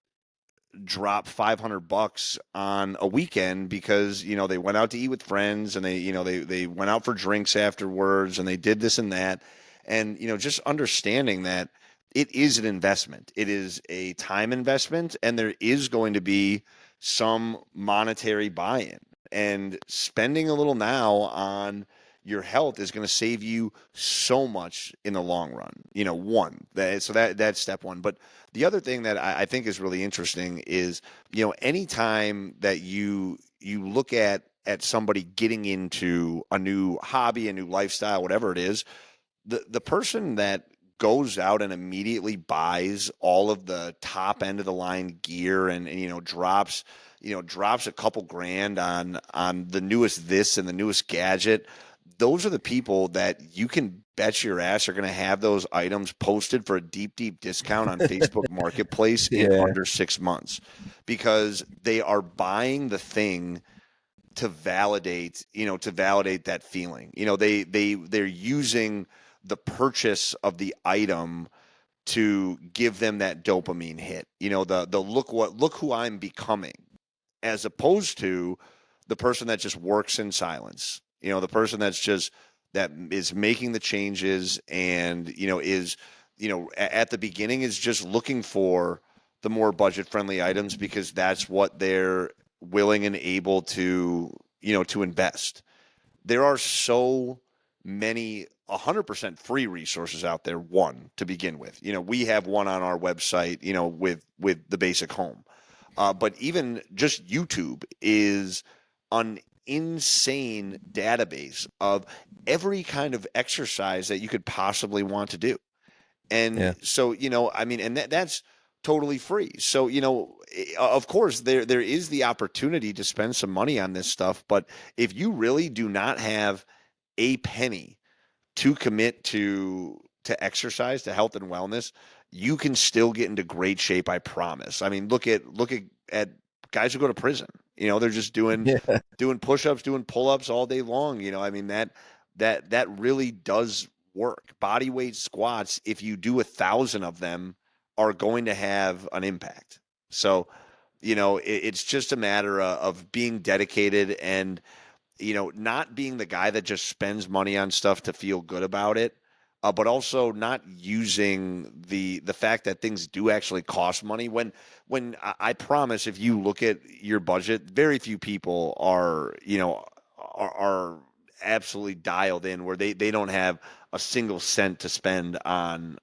drop $500 on a weekend because, they went out to eat with friends and they went out for drinks afterwards and they did this and that. And, just understanding that it is an investment. It is a time investment and there is going to be some monetary buy-in, and spending a little now on your health is going to save you so much in the long run. That's step one. But the other thing that I think is really interesting is, anytime that you look at somebody getting into a new hobby, a new lifestyle, whatever it is, the person that goes out and immediately buys all of the top end of the line gear and drops a couple grand on the newest this and the newest gadget, those are the people that you can bet your ass are going to have those items posted for a deep discount on Facebook Marketplace in Yeah. under 6 months, because they are buying the thing to validate that feeling. They're using the purchase of the item to give them that dopamine hit. The look who I'm becoming, as opposed to the person that just works in silence. The person that is making the changes and is at the beginning is just looking for the more budget friendly items because that's what they're willing and able to invest. There are so many 100% free resources out there, one to begin with. We have one on our website, with the basic home. But even just YouTube is an insane database of every kind of exercise that you could possibly want to do. And Yeah. so, I mean, and that's totally free. So, of course, there is the opportunity to spend some money on this stuff. But if you really do not have a penny to commit to exercise, to health and wellness, you can still get into great shape. I promise. I mean, look at guys who go to prison. They're just Yeah. doing push-ups, doing pull-ups all day long. I mean that really does work. Body weight squats, if you do 1,000 of them, are going to have an impact. So, it's just a matter of being dedicated and not being the guy that just spends money on stuff to feel good about it, but also not using the fact that things do actually cost money. When I promise, if you look at your budget, very few people are absolutely dialed in where they don't have a single cent to spend on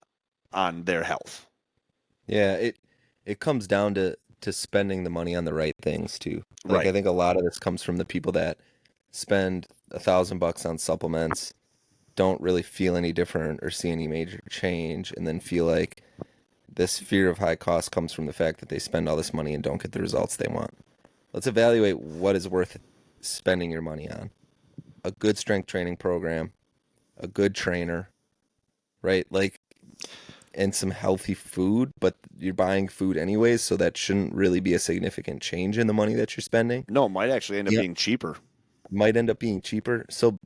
their health. Yeah, it comes down to spending the money on the right things too. Like I Right. think a lot of this comes from the people that spend $1,000 on supplements, don't really feel any different or see any major change, and then feel like this fear of high cost comes from the fact that they spend all this money and don't get the results they want. Let's evaluate what is worth spending your money on. A good strength training program, a good trainer, right? Like, and some healthy food, but you're buying food anyways, so that shouldn't really be a significant change in the money that you're spending. No, it might actually end up Yeah. being cheaper. Might end up being cheaper. So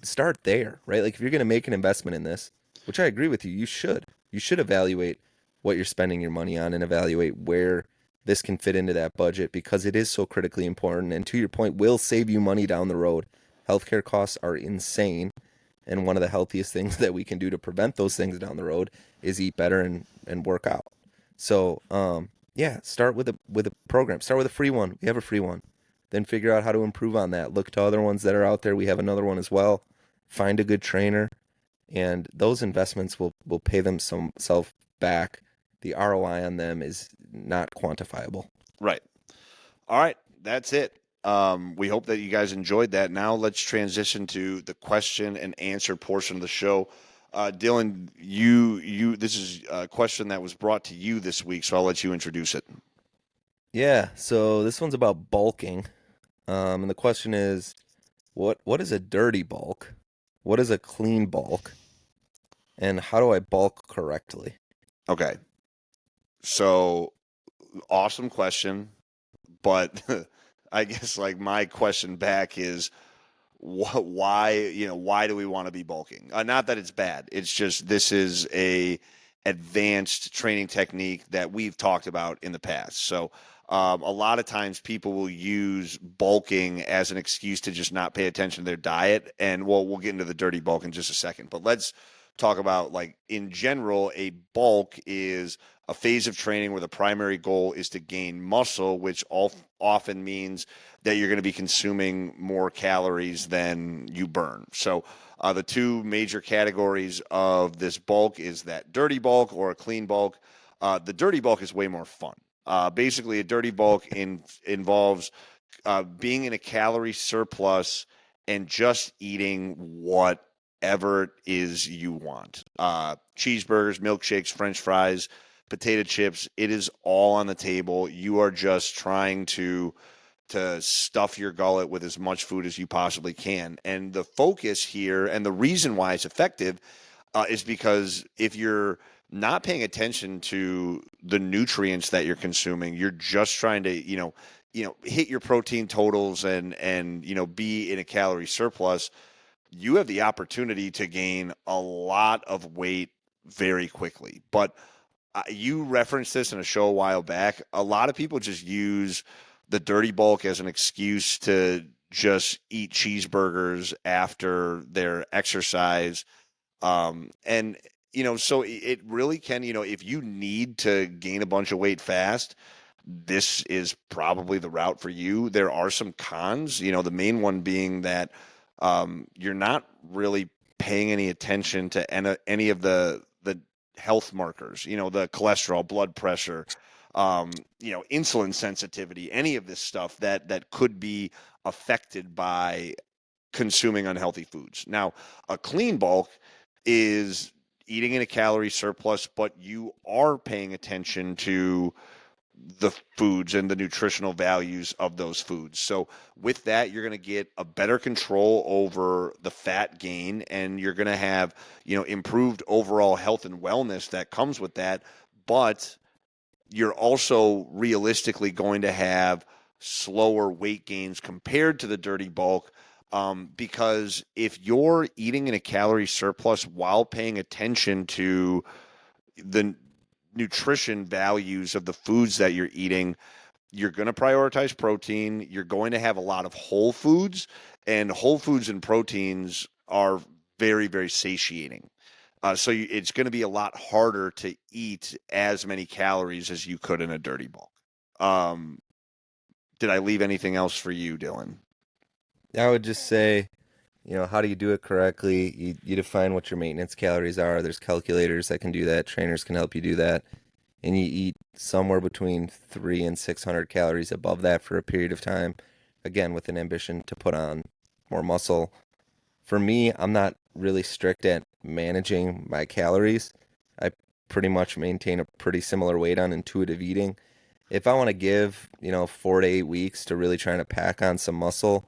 start there, right? Like if you're going to make an investment in this, which I agree with you, you should. You should evaluate what you're spending your money on and evaluate where this can fit into that budget because it is so critically important. And to your point, will save you money down the road. Healthcare costs are insane. And one of the healthiest things that we can do to prevent those things down the road is eat better and work out. So, yeah, start with a program. Start with a free one. We have a free one. Then figure out how to improve on that. Look to other ones that are out there. We have another one as well. Find a good trainer, and those investments will pay themselves back. The ROI on them is not quantifiable. Right. All right, that's it. We hope that you guys enjoyed that. Now let's transition to the question and answer portion of the show. Dylan, this is a question that was brought to you this week, so I'll let you introduce it. Yeah, so this one's about bulking. And the question is, what is a dirty bulk? What is a clean bulk? And how do I bulk correctly? Okay, so awesome question, but I guess like my question back is why do we want to be bulking? Not that it's bad. It's just this is a advanced training technique that we've talked about in the past. So a lot of times people will use bulking as an excuse to just not pay attention to their diet. And we'll get into the dirty bulk in just a second. But let's talk about like in general, a bulk is a phase of training where the primary goal is to gain muscle, which often means that you're going to be consuming more calories than you burn. So the two major categories of this bulk is that dirty bulk or a clean bulk. The dirty bulk is way more fun. Basically, a dirty bulk involves being in a calorie surplus and just eating whatever it is you want. Cheeseburgers, milkshakes, French fries, potato chips. It is all on the table. You are just trying to stuff your gullet with as much food as you possibly can. And the focus here and the reason why it's effective is because if you're not paying attention to the nutrients that you're consuming, you're just trying to, hit your protein totals and be in a calorie surplus, you have the opportunity to gain a lot of weight very quickly. But you referenced this in a show a while back. A lot of people just use the dirty bulk as an excuse to just eat cheeseburgers after their exercise. And, so it really can, if you need to gain a bunch of weight fast, this is probably the route for you. There are some cons, the main one being that you're not really paying any attention to any of the health markers, the cholesterol, blood pressure, insulin sensitivity, any of this stuff that could be affected by consuming unhealthy foods. Now, a clean bulk is eating in a calorie surplus, but you are paying attention to the foods and the nutritional values of those foods. So with that, you're going to get a better control over the fat gain, and you're going to have, improved overall health and wellness that comes with that. But you're also realistically going to have slower weight gains compared to the dirty bulk. Because if you're eating in a calorie surplus while paying attention to the nutrition values of the foods that you're eating, you're going to prioritize protein. You're going to have a lot of whole foods, and whole foods and proteins are very, very satiating. It's going to be a lot harder to eat as many calories as you could in a dirty bulk. Um, did I leave anything else for you, Dylan? I would just say, how do you do it correctly? You define what your maintenance calories are. There's calculators that can do that. Trainers can help you do that. And you eat somewhere between 3 and 600 calories above that for a period of time. Again, with an ambition to put on more muscle. For me, I'm not really strict at managing my calories. I pretty much maintain a pretty similar weight on intuitive eating. If I want to give, 4 to 8 weeks to really trying to pack on some muscle,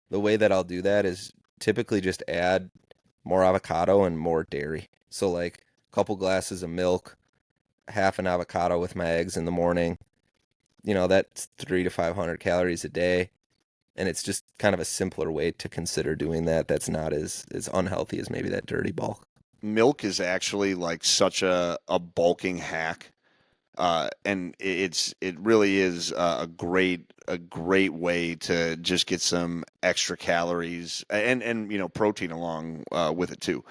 the way that I'll do that is typically just add more avocado and more dairy. So like a couple glasses of milk, half an avocado with my eggs in the morning. That's 3 to 500 calories a day. And it's just kind of a simpler way to consider doing that. That's not as unhealthy as maybe that dirty bulk. Milk is actually like such a bulking hack. And it really is a great way to just get some extra calories and protein along with it too.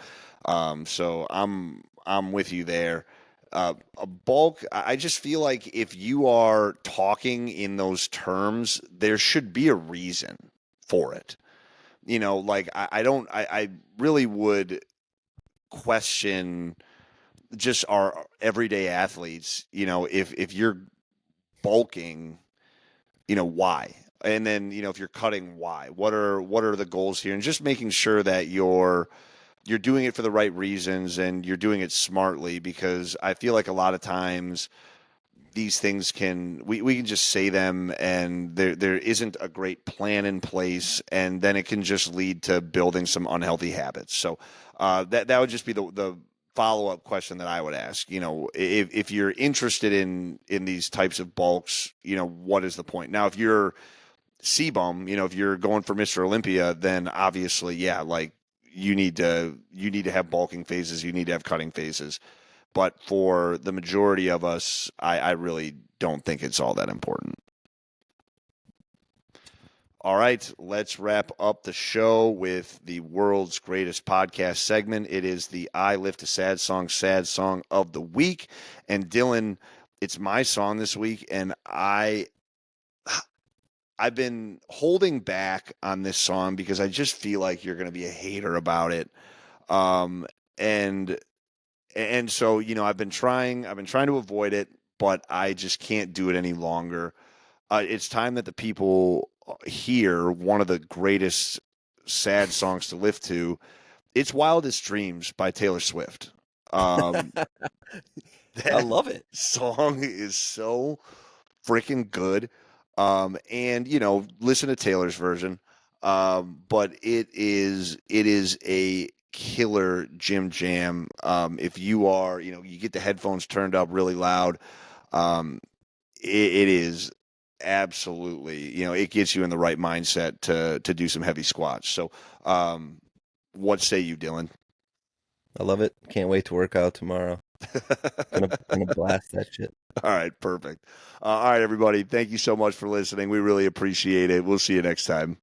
So I'm with you there. A bulk, I just feel like if you are talking in those terms, there should be a reason for it. Like I really would question just our everyday athletes, if you're bulking, why? And then, if you're cutting, why? What are the goals here? And just making sure that you're doing it for the right reasons and you're doing it smartly, because I feel like a lot of times these things we can just say them and there isn't a great plan in place, and then it can just lead to building some unhealthy habits. So that would just be the follow-up question that I would ask. If you're interested in these types of bulks, what is the point? Now, if you're CBum, if you're going for Mr. Olympia, then obviously, yeah, like you need to have bulking phases, you need to have cutting phases. But for the majority of us, I really don't think it's all that important. All right, let's wrap up the show with the world's greatest podcast segment. It is the I Lift a Sad Song of the week. And Dylan, it's my song this week, and I've been holding back on this song because I just feel like you're going to be a hater about it. And so, I've been trying to avoid it, but I just can't do it any longer. It's time that the people hear one of the greatest sad songs to live to. It's Wildest Dreams by Taylor Swift. I That love it. song is so freaking good. And listen to Taylor's version. But it is a killer gym jam. If you are, you get the headphones turned up really loud. It is absolutely, it gets you in the right mindset to do some heavy squats. So, what say you, Dylan? I love it. Can't wait to work out tomorrow. Gonna blast that shit. All right, perfect. All right, everybody. Thank you so much for listening. We really appreciate it. We'll see you next time.